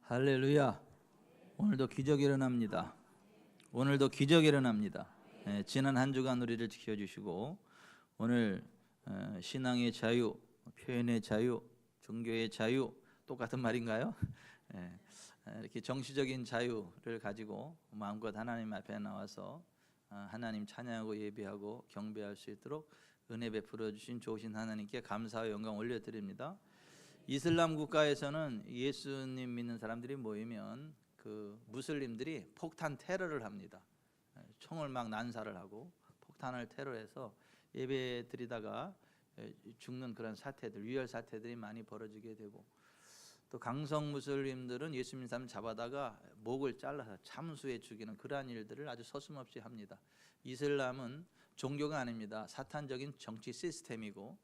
할렐루야. 오늘도 기적이 일어납니다. 오늘도 기적이 일어납니다. 지난 한 주간 우리를 지켜주시고 오늘 신앙의 자유, 표현의 자유, 종교의 자유 똑같은 말인가요? 이렇게 정치적인 자유를 가지고 마음껏 하나님 앞에 나와서 하나님 찬양하고 예배하고 경배할 수 있도록 은혜 베풀어 주신 좋으신 하나님께 감사와 영광 올려드립니다. 이슬람 국가에서는 예수님 믿는 사람들이 모이면 그 무슬림들이 폭탄 테러를 합니다. 총을 막 난사를 하고 폭탄을 테러해서 예배 드리다가 죽는 그런 사태들, 유혈 사태들이 많이 벌어지게 되고, 또 강성 무슬림들은 예수 믿는 사람 잡아다가 목을 잘라서 참수해 죽이는 그러한 일들을 아주 서슴없이 합니다. 이슬람은 종교가 아닙니다. 사탄적인 정치 시스템이고,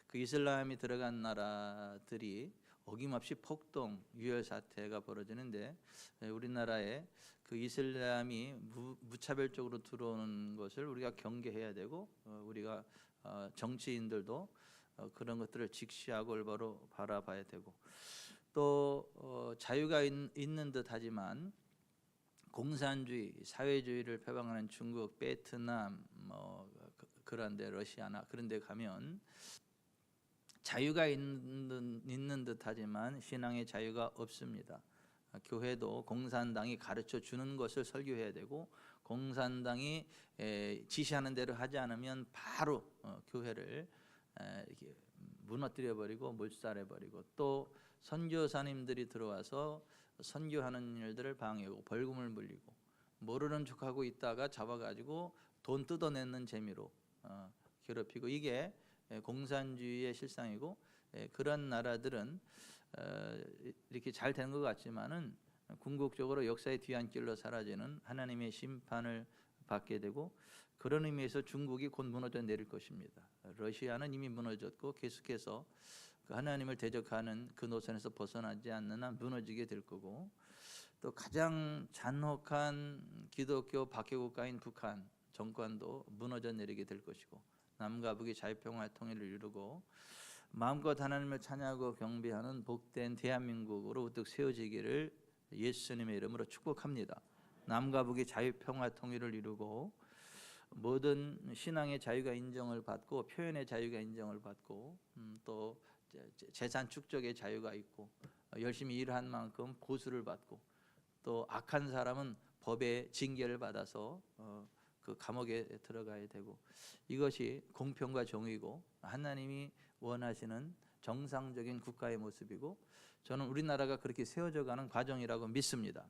그 이슬람이 들어간 나라들이 어김없이 폭동, 유혈 사태가 벌어지는데, 우리나라에 그 이슬람이 무차별적으로 들어오는 것을 우리가 경계해야 되고, 우리가 정치인들도 그런 것들을 직시하고 올바로 바라봐야 되고, 또 자유가 있는 듯하지만 공산주의, 사회주의를 표방하는 중국, 베트남, 그런데 러시아나 그런 데 가면 자유가 있는 듯하지만 신앙의 자유가 없습니다. 교회도 공산당이 가르쳐 주는 것을 설교해야 되고, 공산당이 지시하는 대로 하지 않으면 바로 교회를 이렇게 무너뜨려 버리고 몰살해 버리고, 또 선교사님들이 들어와서 선교하는 일들을 방해하고 벌금을 물리고, 모르는 척하고 있다가 잡아가지고 돈 뜯어내는 재미로 괴롭히고, 이게 공산주의의 실상이고, 그런 나라들은 이렇게 잘 되는 것 같지만은 궁극적으로 역사의 뒤안길로 사라지는 하나님의 심판을 받게 되고, 그런 의미에서 중국이 곧 무너져 내릴 것입니다. 러시아는 이미 무너졌고 계속해서 그 하나님을 대적하는 그 노선에서 벗어나지 않는 한 무너지게 될 거고, 또 가장 잔혹한 기독교 박해국가인 북한 정권도 무너져 내리게 될 것이고, 남과 북이 자유평화 통일을 이루고 마음껏 하나님을 찬양하고 경배하는 복된 대한민국으로 우뚝 세워지기를 예수님의 이름으로 축복합니다. 남과 북이 자유평화 통일을 이루고 모든 신앙의 자유가 인정을 받고, 표현의 자유가 인정을 받고, 또 재산 축적의 자유가 있고, 열심히 일한 만큼 보수를 받고, 또 악한 사람은 법의 징계를 받아서 그 감옥에 들어가야 되고, 이것이 공평과 정의고 하나님이 원하시는 정상적인 국가의 모습이고, 저는 우리나라가 그렇게 세워져가는 과정이라고 믿습니다.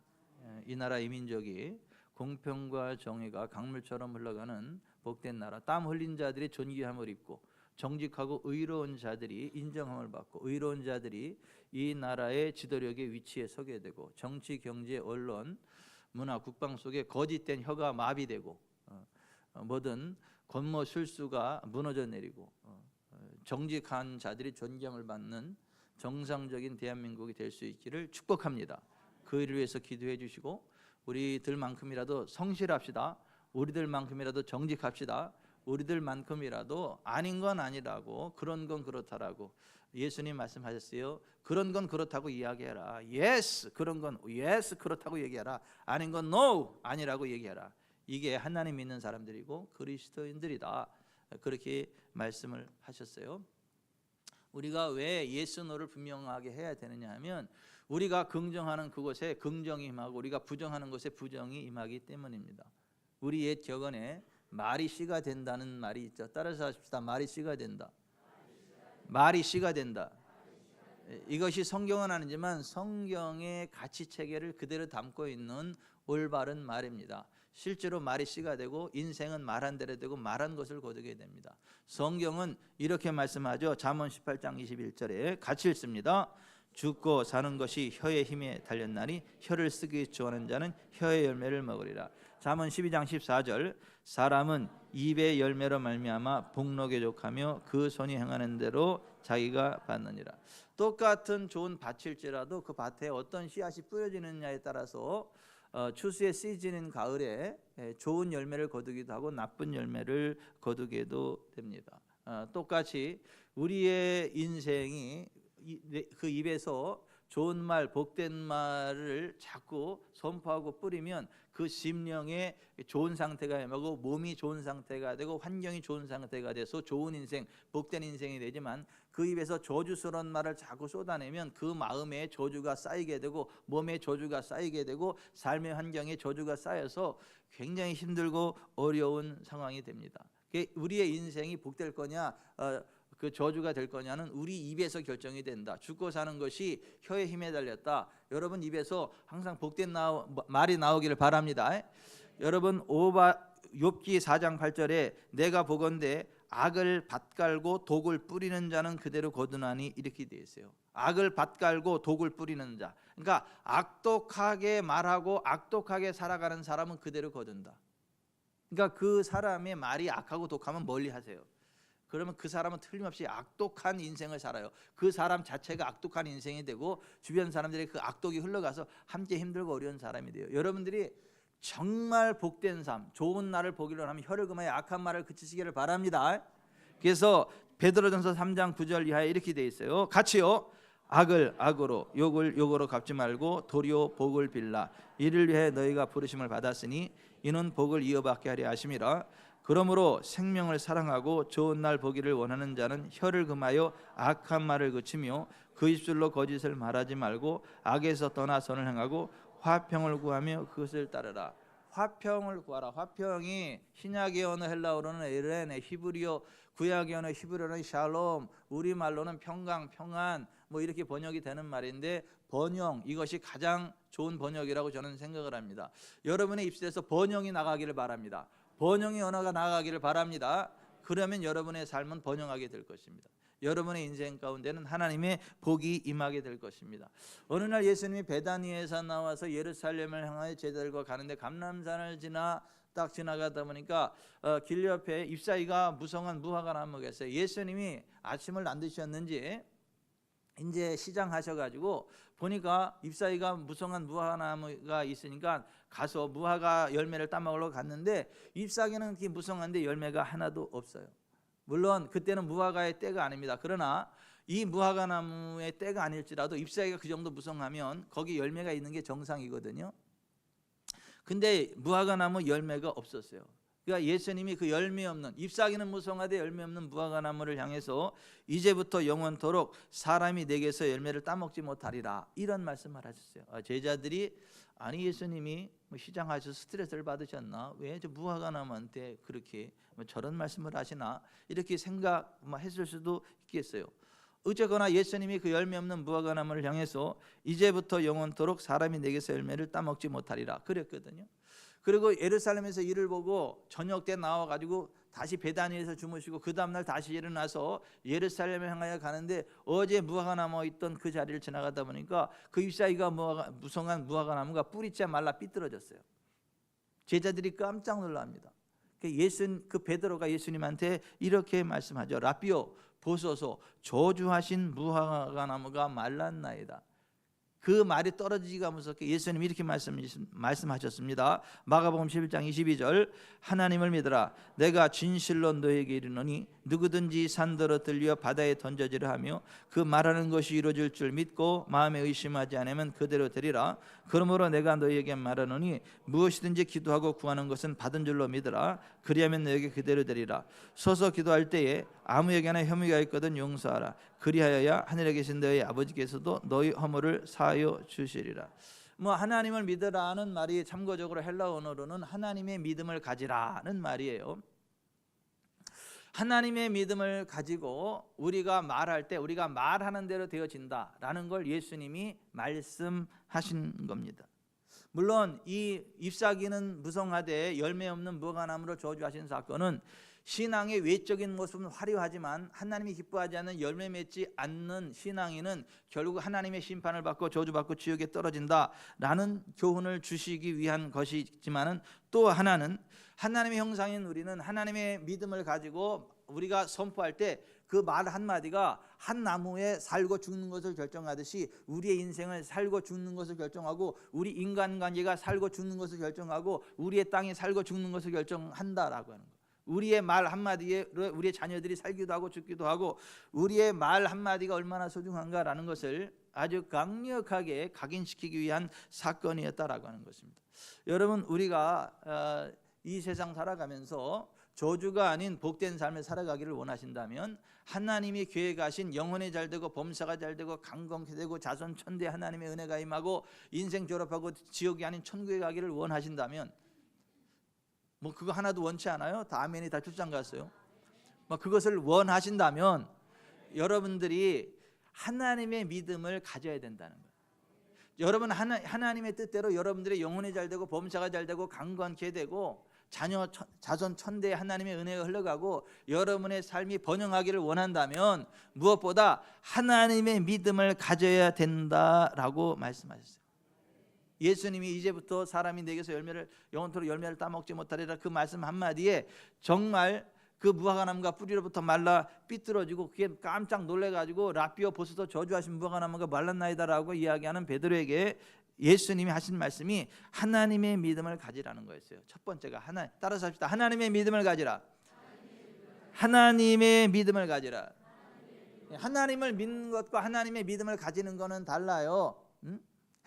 이 나라 이민족이 공평과 정의가 강물처럼 흘러가는 복된 나라, 땀 흘린 자들이 존귀함을 입고 정직하고 의로운 자들이 인정함을 받고, 의로운 자들이 이 나라의 지도력의 위치에 서게 되고, 정치, 경제, 언론, 문화, 국방 속에 거짓된 혀가 마비되고, 뭐든 권모 술수가 무너져 내리고, 정직한 자들이 존경을 받는 정상적인 대한민국이 될 수 있기를 축복합니다. 그 일을 위해서 기도해 주시고, 우리들만큼이라도 성실합시다. 우리들만큼이라도 정직합시다. 우리들만큼이라도 아닌 건 아니라고, 그런 건 그렇다라고 예수님 말씀하셨어요. 그런 건 그렇다고 이야기해라. Yes, 그런 건 yes, 그렇다고 얘기해라. 아닌 건 no, 아니라고 얘기해라. 이게 하나님 믿는 사람들이고 그리스도인들이다. 그렇게 말씀을 하셨어요. 우리가 왜 예스 노를 분명하게 해야 되느냐 하면, 우리가 긍정하는 그곳에 긍정이 임하고 우리가 부정하는 것에 부정이 임하기 때문입니다. 우리 옛 격언에 말이 씨가 된다는 말이 있죠. 따라서 하십시다. 말이 씨가 된다. 말이 씨가 된다. 이것이 성경은 아니지만 성경의 가치 체계를 그대로 담고 있는 올바른 말입니다. 실제로 말이 씨가 되고 인생은 말한 대로 되고 말한 것을 거두게 됩니다. 성경은 이렇게 말씀하죠. 잠언 18장 21절에 같이 읽습니다. 죽고 사는 것이 혀의 힘에 달렸나니 혀를 쓰기 좋아하는 자는 혀의 열매를 먹으리라. 잠언 12장 14절 사람은 입의 열매로 말미암아 복록에 족하며 그 손이 행하는 대로 자기가 받느니라. 똑같은 좋은 밭일지라도 그 밭에 어떤 씨앗이 뿌려지느냐에 따라서 추수의 시즌인 가을에 좋은 열매를 거두기도 하고 나쁜 열매를 거두게도 됩니다. 똑같이 우리의 인생이 그 입에서 좋은 말, 복된 말을 자꾸 선포하고 뿌리면 그 심령에 좋은 상태가 되고 몸이 좋은 상태가 되고 환경이 좋은 상태가 돼서 좋은 인생, 복된 인생이 되지만 그 입에서 저주스러운 말을 자꾸 쏟아내면 그 마음에 저주가 쌓이게 되고 몸에 저주가 쌓이게 되고 삶의 환경에 저주가 쌓여서 굉장히 힘들고 어려운 상황이 됩니다. 우리의 인생이 복될 거냐 그 저주가 될 거냐는 우리 입에서 결정이 된다. 죽고 사는 것이 혀의 힘에 달렸다. 여러분 입에서 항상 복된 말이 나오기를 바랍니다. 여러분 욥기 4장 8절에 내가 보건대 악을 밭갈고 독을 뿌리는 자는 그대로 거두나니 이렇게 되어 있어요. 악을 밭갈고 독을 뿌리는 자, 그러니까 악독하게 말하고 악독하게 살아가는 사람은 그대로 거둔다. 그러니까 그 사람의 말이 악하고 독하면 멀리 하세요. 그러면 그 사람은 틀림없이 악독한 인생을 살아요. 그 사람 자체가 악독한 인생이 되고 주변 사람들의 그 악독이 흘러가서 함께 힘들고 어려운 사람이 돼요. 여러분들이 정말 복된 삶, 좋은 날을 보기를 하면 혀를 금하여 악한 말을 그치시기를 바랍니다. 그래서 베드로전서 3장 9절 이하에 이렇게 돼 있어요. 같이요. 악을 악으로 욕을 욕으로 갚지 말고 도리어 복을 빌라. 이를 위해 너희가 부르심을 받았으니 이는 복을 이어받게 하려 하심이라. 그러므로 생명을 사랑하고 좋은 날 보기를 원하는 자는 혀를 금하여 악한 말을 그치며 그 입술로 거짓을 말하지 말고 악에서 떠나 선을 행하고 화평을 구하며 그것을 따르라. 화평을 구하라. 화평이 신약의 언어 헬라어로는 에레네, 히브리어 구약의 언어 히브리어는 샬롬, 우리말로는 평강, 평안 뭐 이렇게 번역이 되는 말인데 번영, 이것이 가장 좋은 번역이라고 저는 생각을 합니다. 여러분의 입술에서 번영이 나가기를 바랍니다. 번영의 언어가 나가기를 바랍니다. 그러면 여러분의 삶은 번영하게 될 것입니다. 여러분의 인생 가운데는 하나님의 복이 임하게 될 것입니다. 어느 날 예수님이 베다니에서 나와서 예루살렘을 향하여 제자들과 가는데 감람산을 딱 지나가다 보니까 길 옆에 잎사귀가 무성한 무화과 나무가 있어요. 예수님이 아침을 안 드셨는지 이제 시장하셔가지고 보니까 잎사귀가 무성한 무화과 나무가 있으니까 가서 무화과 열매를 따먹으러 갔는데 잎사귀는 그렇게 무성한데 열매가 하나도 없어요. 물론 그때는 무화과의 때가 아닙니다. 그러나 이 무화과 나무의 때가 아닐지라도 잎사귀가 그 정도 무성하면 거기 열매가 있는 게 정상이거든요. 근데 무화과 나무 열매가 없었어요. 그러니까 예수님이 그 열매 없는, 잎사귀는 무성하되 열매 없는 무화과 나무를 향해서 이제부터 영원토록 사람이 내게서 열매를 따먹지 못하리라, 이런 말씀을 하셨어요. 제자들이 아니 예수님이 시장하셔서 스트레스를 받으셨나? 왜 저 무화과 나무한테 그렇게 저런 말씀을 하시나? 이렇게 생각했을 수도 있겠어요. 어쨌거나 예수님이 그 열매 없는 무화과 나무를 향해서 이제부터 영원토록 사람이 내게서 열매를 따먹지 못하리라 그랬거든요. 그리고 예루살렘에서 일을 보고 저녁 때 나와가지고 다시 베다니에서 주무시고 그 다음날 다시 일어나서 예루살렘에 향하여 가는데 어제 무화과 나무 있던 그 자리를 지나가다 보니까 그 잎사귀가 무성한 무화과 나무가 뿌리째 말라 삐뚤어졌어요. 제자들이 깜짝 놀랍니다. 그 베드로가 예수님한테 이렇게 말씀하죠. 라비오 보소서, 저주하신 무화과 나무가 말랐나이다. 그 말이 떨어지기가 무섭게 예수님이 이렇게 말씀하셨습니다. 마가복음 11장 22절, 하나님을 믿으라. 내가 진실로 너에게 이르노니 누구든지 산더러 들려 바다에 던져지려 하며 그 말하는 것이 이루어질 줄 믿고 마음에 의심하지 않으면 그대로 되리라. 그러므로 내가 너에게 말하노니 무엇이든지 기도하고 구하는 것은 받은 줄로 믿으라. 그리하면 너에게 그대로 되리라. 서서 기도할 때에 아무에게나 혐의가 있거든 용서하라. 그리하여야 하늘에 계신 너희 아버지께서도 너희 허물을 사하여 주시리라. 하나님을 믿으라는 말이 참고적으로 헬라 언어로는 하나님의 믿음을 가지라는 말이에요. 하나님의 믿음을 가지고 우리가 말할 때 우리가 말하는 대로 되어진다라는 걸 예수님이 말씀하신 겁니다. 물론 이 잎사귀는 무성하되 열매 없는 무화과나무를 저주하신 사건은 신앙의 외적인 모습은 화려하지만 하나님이 기뻐하지 않는 열매 맺지 않는 신앙인은 결국 하나님의 심판을 받고 저주받고 지옥에 떨어진다라는 교훈을 주시기 위한 것이지만은 또 하나는 하나님의 형상인 우리는 하나님의 믿음을 가지고 우리가 선포할 때 그 말 한마디가 한 나무에 살고 죽는 것을 결정하듯이 우리의 인생을 살고 죽는 것을 결정하고 우리 인간관계가 살고 죽는 것을 결정하고 우리의 땅이 살고 죽는 것을 결정한다라고 하는 거예요. 우리의 말 한마디에 우리의 자녀들이 살기도 하고 죽기도 하고 우리의 말 한마디가 얼마나 소중한가라는 것을 아주 강력하게 각인시키기 위한 사건이었다라고 하는 것입니다. 여러분, 우리가 이 세상 살아가면서 저주가 아닌 복된 삶을 살아가기를 원하신다면 하나님이 계획하신 영혼이 잘되고 범사가 잘되고 강건케 되고 자손 천대 하나님의 은혜가 임하고 인생 졸업하고 지옥이 아닌 천국에 가기를 원하신다면, 뭐 그거 하나도 원치 않아요? 다 아멘이 다 출장 갔어요. 뭐 그것을 원하신다면 여러분들이 하나님의 믿음을 가져야 된다는 거예요. 여러분, 하나님의 뜻대로 여러분들의 영혼이 잘되고 범사가 잘되고 강건케 되고 자손 천대의 하나님의 은혜가 흘러가고 여러분의 삶이 번영하기를 원한다면 무엇보다 하나님의 믿음을 가져야 된다라고 말씀하셨어요. 예수님이 이제부터 사람이 내게서 영원토록 열매를 따먹지 못하리라, 그 말씀 한마디에 정말 그 무화과나무가 뿌리로부터 말라 삐뚤어지고 그게 깜짝 놀래가지고 라비오 보소서 저주하신 무화과나무가 말랐나이다라고 이야기하는 베드로에게 예수님이 하신 말씀이 하나님의 믿음을 가지라는 거였어요. 첫 번째가 따라서 합시다. 하나님의 믿음을 가지라. 하나님의 믿음을 가지라. 하나님을 믿는 것과 하나님의 믿음을 가지는 것은 달라요.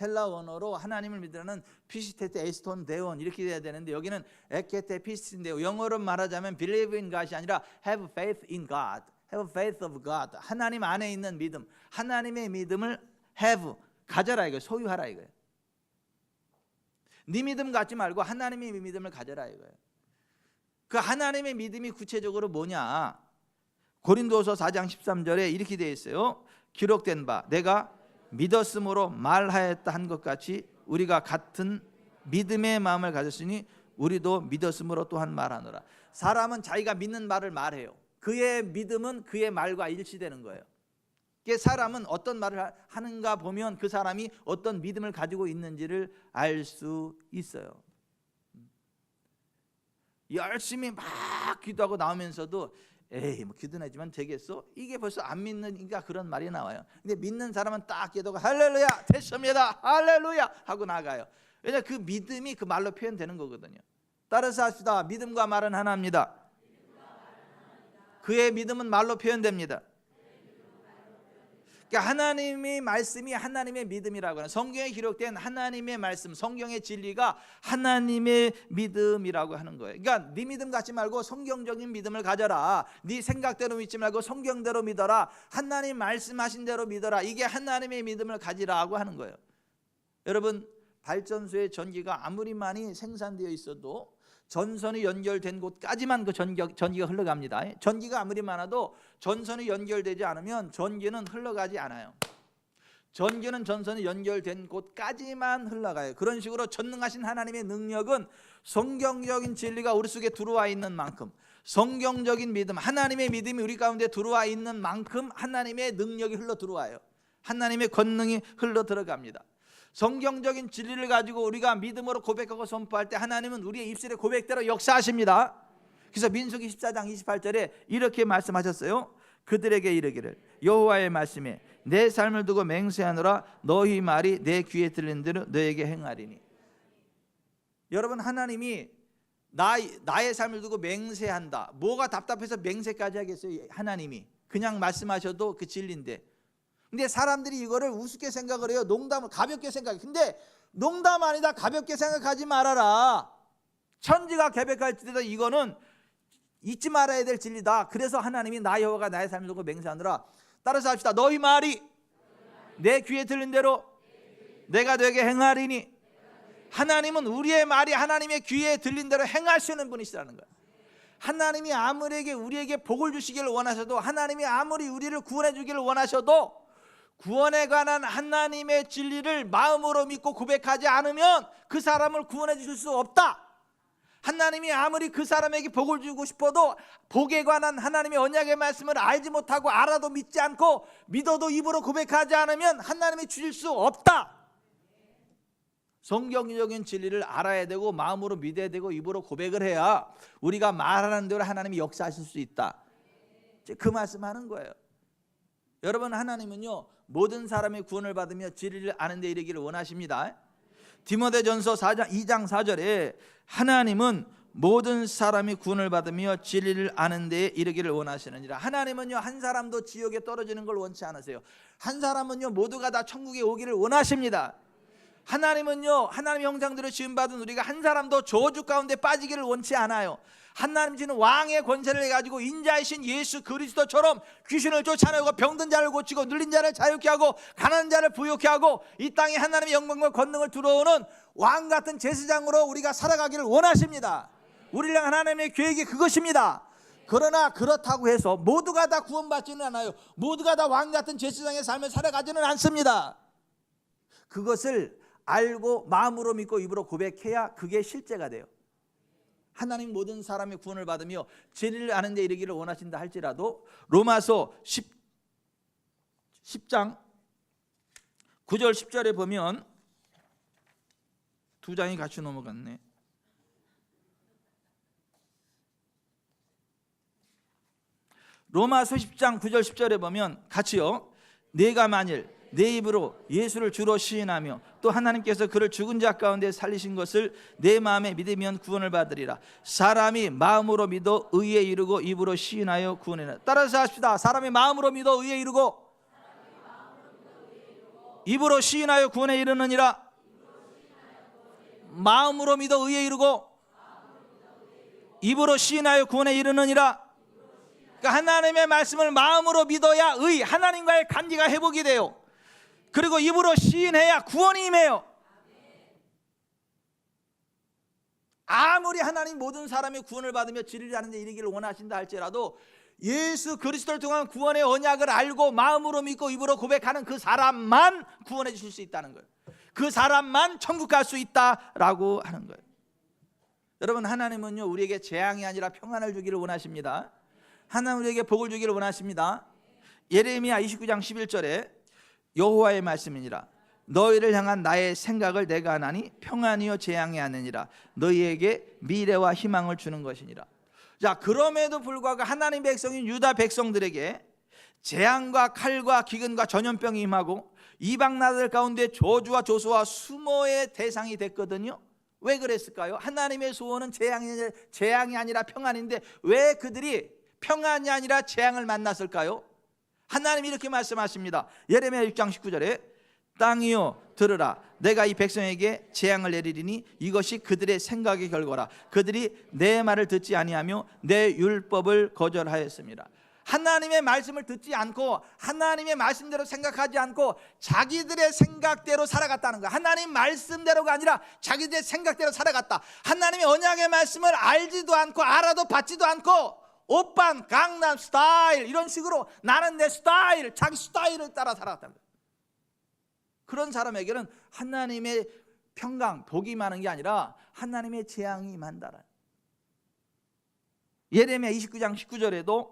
헬라 원어로 하나님을 믿으라는 피시테테 에스톤 데온 이렇게 돼야 되는데 여기는 에케테 피시인데요. 영어로 말하자면 believe in God이 아니라 have faith in God, have faith of God. 하나님 안에 있는 믿음, 하나님의 믿음을 have, 가져라 이거예요. 소유하라 이거예요. 네 믿음 갖지 말고 하나님의 믿음을 가져라 이거예요. 그 하나님의 믿음이 구체적으로 뭐냐? 고린도서 4장 13절에 이렇게 되어 있어요. 기록된 바 내가 믿었으므로 말하였다 한 것 같이 우리가 같은 믿음의 마음을 가졌으니 우리도 믿었으므로 또한 말하노라. 사람은 자기가 믿는 말을 말해요. 그의 믿음은 그의 말과 일치되는 거예요. 사람은 어떤 말을 하는가 보면 그 사람이 어떤 믿음을 가지고 있는지를 알 수 있어요. 열심히 막 기도하고 나오면서도 에이 뭐 기도하지만 되겠어? 이게 벌써 안 믿는니까 그런 말이 나와요. 근데 믿는 사람은 딱 기도가 할렐루야 됐습니다 할렐루야 하고 나가요. 왜냐하면 그 믿음이 그 말로 표현되는 거거든요. 따라서 합시다. 믿음과 말은 하나입니다. 그의 믿음은 말로 표현됩니다. 그러니까 하나님의 말씀이 하나님의 믿음이라고 하는, 성경에 기록된 하나님의 말씀, 성경의 진리가 하나님의 믿음이라고 하는 거예요. 그러니까 네 믿음 갖지 말고 성경적인 믿음을 가져라. 네 생각대로 믿지 말고 성경대로 믿어라. 하나님 말씀하신 대로 믿어라. 이게 하나님의 믿음을 가지라고 하는 거예요. 여러분, 발전소에 전기가 아무리 많이 생산되어 있어도 전선이 연결된 곳까지만 그 전기가 흘러갑니다. 전기가 아무리 많아도 전선이 연결되지 않으면 전기는 흘러가지 않아요. 전기는 전선이 연결된 곳까지만 흘러가요. 그런 식으로 전능하신 하나님의 능력은 성경적인 진리가 우리 속에 들어와 있는 만큼, 성경적인 믿음, 하나님의 믿음이 우리 가운데 들어와 있는 만큼 하나님의 능력이 흘러 들어와요. 하나님의 권능이 흘러 들어갑니다. 성경적인 진리를 가지고 우리가 믿음으로 고백하고 선포할 때 하나님은 우리의 입술의 고백대로 역사하십니다. 그래서 민수기 14장 28절에 이렇게 말씀하셨어요. 그들에게 이르기를 여호와의 말씀에 내 삶을 두고 맹세하노라. 너희 말이 내 귀에 들린 대로 너에게 행하리니. 여러분, 하나님이 나의 삶을 두고 맹세한다. 뭐가 답답해서 맹세까지 하겠어요? 하나님이 그냥 말씀하셔도 그 진리인데. 근데 사람들이 이거를 우습게 생각을 해요. 농담을 가볍게 생각해. 근데 농담 아니다. 가볍게 생각하지 말아라. 천지가 계백할지라도 이거는 잊지 말아야 될 진리다. 그래서 하나님이 나 여호와가 나의 삶을 두고 맹세하노라. 따라서 합시다. 너희 말이 내 귀에 들린 대로 내가 되게 행하리니. 하나님은 우리의 말이 하나님의 귀에 들린 대로 행하시는 분이시라는 거예요. 하나님이 아무리 우리에게 복을 주시기를 원하셔도, 하나님이 아무리 우리를 구원해 주기를 원하셔도 구원에 관한 하나님의 진리를 마음으로 믿고 고백하지 않으면 그 사람을 구원해 주실 수 없다. 하나님이 아무리 그 사람에게 복을 주고 싶어도 복에 관한 하나님의 언약의 말씀을 알지 못하고 알아도 믿지 않고 믿어도 입으로 고백하지 않으면 하나님이 주실 수 없다. 성경적인 진리를 알아야 되고 마음으로 믿어야 되고 입으로 고백을 해야 우리가 말하는 대로 하나님이 역사하실 수 있다. 그 말씀하는 거예요. 여러분, 하나님은요 모든 사람이 구원을 받으며 진리를 아는 데 이르기를 원하십니다. 디모데전서 2장 4절에 하나님은 모든 사람이 구원을 받으며 진리를 아는 데에 이르기를 원하시느니라. 하나님은요, 한 사람도 지옥에 떨어지는 걸 원치 않으세요. 한 사람은요, 모두가 다 천국에 오기를 원하십니다. 하나님은요, 하나님의 형상대로 지음받은 우리가 한 사람도 저주 가운데 빠지기를 원치 않아요. 하나님 주는 왕의 권세를 가지고 인자이신 예수 그리스도처럼 귀신을 쫓아내고 병든 자를 고치고 눌린 자를 자유케 하고 가난한 자를 부유케 하고 이 땅에 하나님의 영광과 권능을 들어오는 왕 같은 제사장으로 우리가 살아가기를 원하십니다. 우리를 향한 하나님의 계획이 그것입니다. 그러나 그렇다고 해서 모두가 다 구원받지는 않아요. 모두가 다 왕 같은 제사장의 삶을 살아가지는 않습니다. 그것을 알고 마음으로 믿고 입으로 고백해야 그게 실제가 돼요. 하나님 모든 사람이 구원을 받으며 진리를 아는 데 이르기를 원하신다 할지라도 로마서 10장 9절 10절에 보면 두 장이 같이 넘어갔네. 로마서 10장 9절 10절에 보면 같이요. 내가 만일 내 입으로 예수를 주로 시인하며 또 하나님께서 그를 죽은 자 가운데 살리신 것을 내 마음에 믿으면 구원을 받으리라. 사람이 마음으로 믿어 의에 이르고 입으로 시인하여 구원이라. 따라서 합시다. 사람이 마음으로 믿어 의에 이르고 입으로 시인하여 구원에 이르느니라. 마음으로 믿어 의에 이르고 입으로 시인하여 구원에 이르느니라. 그러니까 하나님의 말씀을 마음으로 믿어야 하나님과의 관계가 회복이 돼요. 그리고 입으로 시인해야 구원이 임해요. 아무리 하나님 모든 사람이 구원을 받으며 진리를 아는 데 이르기를 원하신다 할지라도 예수 그리스도를 통한 구원의 언약을 알고 마음으로 믿고 입으로 고백하는 그 사람만 구원해 주실 수 있다는 거예요. 그 사람만 천국 갈 수 있다라고 하는 거예요. 여러분, 하나님은요, 우리에게 재앙이 아니라 평안을 주기를 원하십니다. 하나님 우리에게 복을 주기를 원하십니다. 예레미야 29장 11절에 여호와의 말씀이니라. 너희를 향한 나의 생각을 내가 아나니 평안이요 재앙이 아니니라. 너희에게 미래와 희망을 주는 것이니라. 자, 그럼에도 불구하고 하나님 백성인 유다 백성들에게 재앙과 칼과 기근과 전염병이 임하고 이방 나라들 가운데 저주와 조소와 수모의 대상이 됐거든요. 왜 그랬을까요? 하나님의 소원은 재앙이 아니라 평안인데 왜 그들이 평안이 아니라 재앙을 만났을까요? 하나님이 이렇게 말씀하십니다. 예레미야 6장 19절에 땅이여 들으라. 내가 이 백성에게 재앙을 내리리니 이것이 그들의 생각의 결과라. 그들이 내 말을 듣지 아니하며 내 율법을 거절하였습니다. 하나님의 말씀을 듣지 않고 하나님의 말씀대로 생각하지 않고 자기들의 생각대로 살아갔다는 거야. 하나님 말씀대로가 아니라 자기들의 생각대로 살아갔다. 하나님의 언약의 말씀을 알지도 않고 알아도 받지도 않고 오빤, 강남 스타일 이런 식으로 나는 내 스타일, 자기 스타일을 따라 살아갔다는 거예요. 그런 사람에게는 하나님의 평강, 복이 많은 게 아니라 하나님의 재앙이 임한다라. 예레미야 29장 19절에도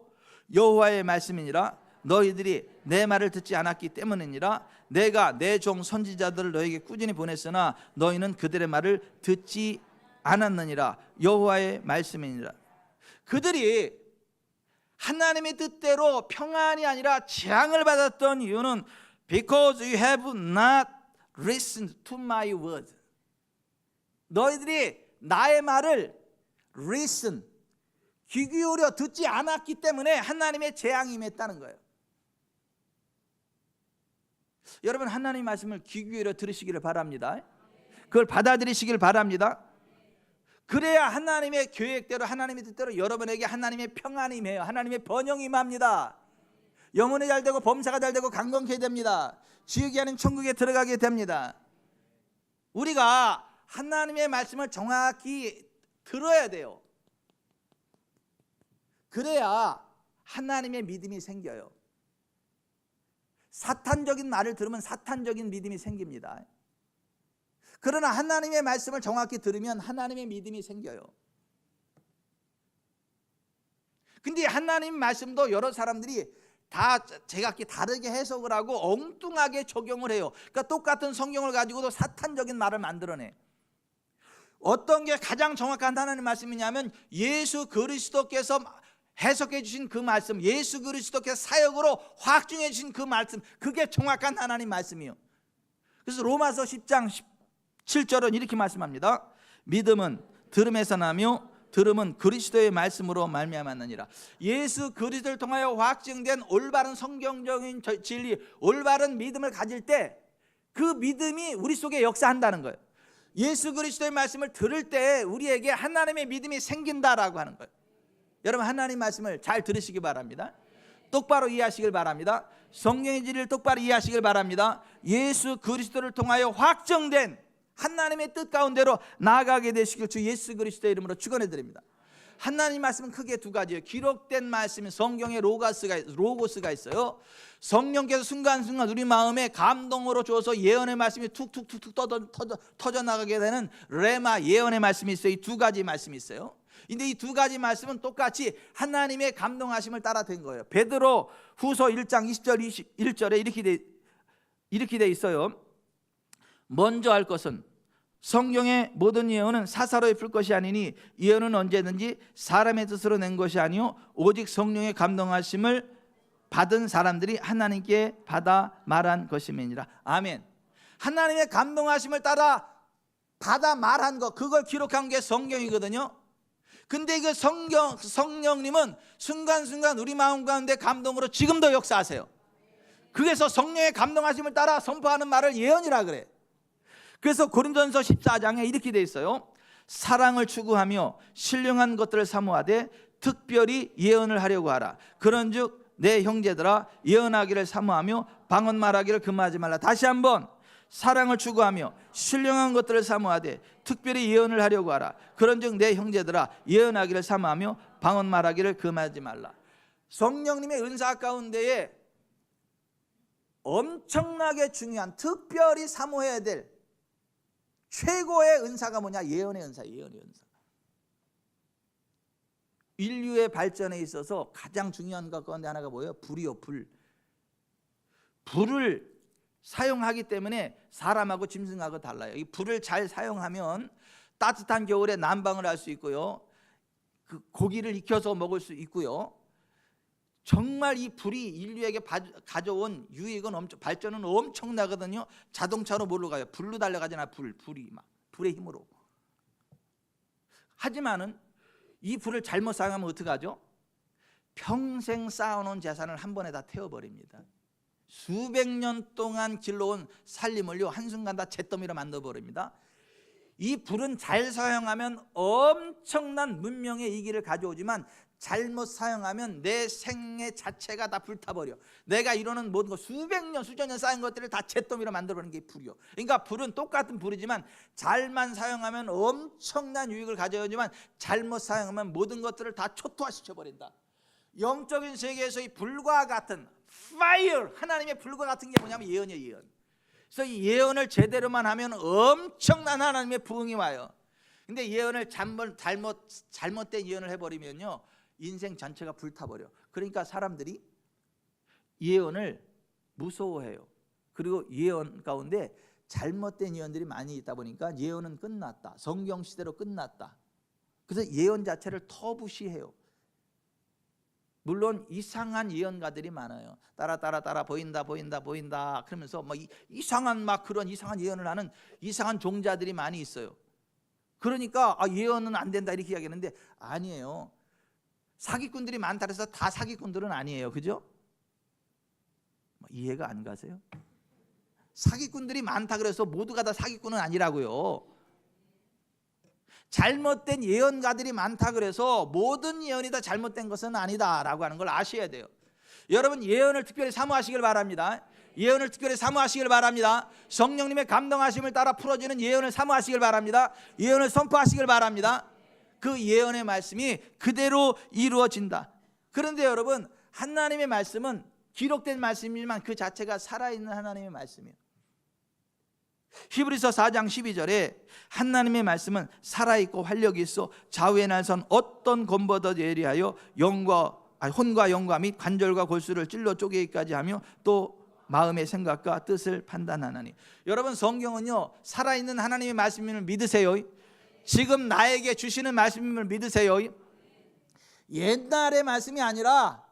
여호와의 말씀이니라. 너희들이 내 말을 듣지 않았기 때문이니라. 내가 내 종 선지자들을 너에게 꾸준히 보냈으나 너희는 그들의 말을 듣지 않았느니라. 여호와의 말씀이니라. 그들이 하나님의 뜻대로 평안이 아니라 재앙을 받았던 이유는 Because you have not listened to my word. 너희들이 나의 말을 listen, 귀 기울여 듣지 않았기 때문에 하나님의 재앙이 임했다는 거예요. 여러분, 하나님의 말씀을 귀 기울여 들으시기를 바랍니다. 그걸 받아들이시길 바랍니다. 그래야 하나님의 계획대로 하나님의 뜻대로 여러분에게 하나님의 평안이 임해요. 하나님의 번영이 임합니다. 영혼이 잘 되고 범사가 잘 되고 강건케 됩니다. 지옥이 아닌 천국에 들어가게 됩니다. 우리가 하나님의 말씀을 정확히 들어야 돼요. 그래야 하나님의 믿음이 생겨요. 사탄적인 말을 들으면 사탄적인 믿음이 생깁니다. 그러나 하나님의 말씀을 정확히 들으면 하나님의 믿음이 생겨요. 근데 하나님 말씀도 여러 사람들이 다 제각기 다르게 해석을 하고 엉뚱하게 적용을 해요. 그러니까 똑같은 성경을 가지고도 사탄적인 말을 만들어내. 어떤 게 가장 정확한 하나님의 말씀이냐면 예수 그리스도께서 해석해 주신 그 말씀, 예수 그리스도께서 사역으로 확증해 주신 그 말씀, 그게 정확한 하나님 말씀이에요. 그래서 로마서 10장 7절은 이렇게 말씀합니다. 믿음은 들음에서 나며 들음은 그리스도의 말씀으로 말미암았느니라. 예수 그리스도를 통하여 확증된 올바른 성경적인 진리, 올바른 믿음을 가질 때 그 믿음이 우리 속에 역사한다는 거예요. 예수 그리스도의 말씀을 들을 때 우리에게 하나님의 믿음이 생긴다라고 하는 거예요. 여러분, 하나님 말씀을 잘 들으시기 바랍니다. 똑바로 이해하시길 바랍니다. 성경의 진리를 똑바로 이해하시길 바랍니다. 예수 그리스도를 통하여 확정된 하나님의 뜻 가운데로 나아가게 되시길 주 예수 그리스도의 이름으로 축원해 드립니다. 하나님 말씀은 크게 두 가지예요. 기록된 말씀이 성경에 로고스가 있어요. 성령께서 순간순간 우리 마음에 감동으로 주어서 예언의 말씀이 툭툭툭툭 터져나가게 되는 레마 예언의 말씀이 있어요. 이 두 가지 말씀이 있어요. 근데 이 두 가지 말씀은 똑같이 하나님의 감동하심을 따라 된 거예요. 베드로 후서 1장 20절 21절에 이렇게 돼 있어요. 먼저 할 것은 성경의 모든 예언은 사사로이 풀 것이 아니니 예언은 언제든지 사람의 뜻으로 낸 것이 아니요 오직 성령의 감동하심을 받은 사람들이 하나님께 받아 말한 것임이니라. 아멘. 하나님의 감동하심을 따라 받아 말한 것, 그걸 기록한 게 성경이거든요. 근데 그 성령님은 순간순간 우리 마음 가운데 감동으로 지금도 역사하세요. 그래서 성령의 감동하심을 따라 선포하는 말을 예언이라 그래. 그래서 고린도전서 14장에 이렇게 돼 있어요. 사랑을 추구하며 신령한 것들을 사모하되 특별히 예언을 하려고 하라. 그런즉 내 형제들아 예언하기를 사모하며 방언 말하기를 금하지 말라. 다시 한번, 사랑을 추구하며 신령한 것들을 사모하되 특별히 예언을 하려고 하라. 그런즉 내 형제들아 예언하기를 사모하며 방언 말하기를 금하지 말라. 성령님의 은사 가운데에 엄청나게 중요한, 특별히 사모해야 될 최고의 은사가 뭐냐? 예언의 은사, 예언의 은사. 인류의 발전에 있어서 가장 중요한 것 가운데 하나가 뭐예요? 불이요, 불. 불을 사용하기 때문에 사람하고 짐승하고 달라요. 이 불을 잘 사용하면 따뜻한 겨울에 난방을 할 수 있고요, 그 고기를 익혀서 먹을 수 있고요. 정말 이 불이 인류에게 가져온 유익은 발전은 엄청나거든요. 자동차로 뭘로 가요? 불로 달려가잖아. 불이 막 불의 힘으로. 하지만은 이 불을 잘못 사용하면 어떻게 하죠? 평생 쌓아놓은 재산을 한 번에 다 태워버립니다. 수백 년 동안 길러온 살림을요 한순간 다 잿더미로 만들어버립니다. 이 불은 잘 사용하면 엄청난 문명의 이기를 가져오지만 잘못 사용하면 내 생애 자체가 다 불타버려. 내가 이루는 모든 것, 수백 년 수천 년 쌓인 것들을 다 잿더미로 만들어버리는 게 불이요. 그러니까 불은 똑같은 불이지만 잘만 사용하면 엄청난 유익을 가져오지만 잘못 사용하면 모든 것들을 다 초토화시켜버린다. 영적인 세계에서 이 불과 같은 fire, 하나님의 불과 같은 게 뭐냐면 예언이에요, 예언. 그래서 이 예언을 제대로만 하면 엄청난 하나님의 부흥이 와요. 근데 예언을 잘못된 예언을 해버리면요 인생 전체가 불타버려. 그러니까 사람들이 예언을 무서워해요. 그리고 예언 가운데 잘못된 예언들이 많이 있다 보니까 예언은 끝났다, 성경 시대로 끝났다. 그래서 예언 자체를 터부시해요. 물론 이상한 예언가들이 많아요. 따라 보인다 그러면서 막 이상한 막 그런 이상한 예언을 하는 이상한 종자들이 많이 있어요. 그러니까 예언은 안 된다 이렇게 이야기하는데 아니에요. 사기꾼들이 많다 그래서 다 사기꾼들은 아니에요. 그죠? 이해가 안 가세요? 사기꾼들이 많다 그래서 모두가 다 사기꾼은 아니라고요. 잘못된 예언가들이 많다 그래서 모든 예언이 다 잘못된 것은 아니다라고 하는 걸 아셔야 돼요. 여러분, 예언을 특별히 사모하시길 바랍니다. 예언을 특별히 사모하시길 바랍니다. 성령님의 감동하심을 따라 풀어지는 예언을 사모하시길 바랍니다. 예언을 선포하시길 바랍니다. 그 예언의 말씀이 그대로 이루어진다. 그런데 여러분, 하나님의 말씀은 기록된 말씀이지만 그 자체가 살아있는 하나님의 말씀이에요. 히브리서 4장 12절에 하나님의 말씀은 살아있고 활력이 있어 좌우의 날선 어떤 검보다 예리하여 혼과 영과 및 관절과 골수를 찔러 쪼개기까지 하며 또 마음의 생각과 뜻을 판단하나니. 여러분, 성경은요 살아있는 하나님의 말씀임을 믿으세요. 지금 나에게 주시는 말씀임을 믿으세요. 옛날의 말씀이 아니라,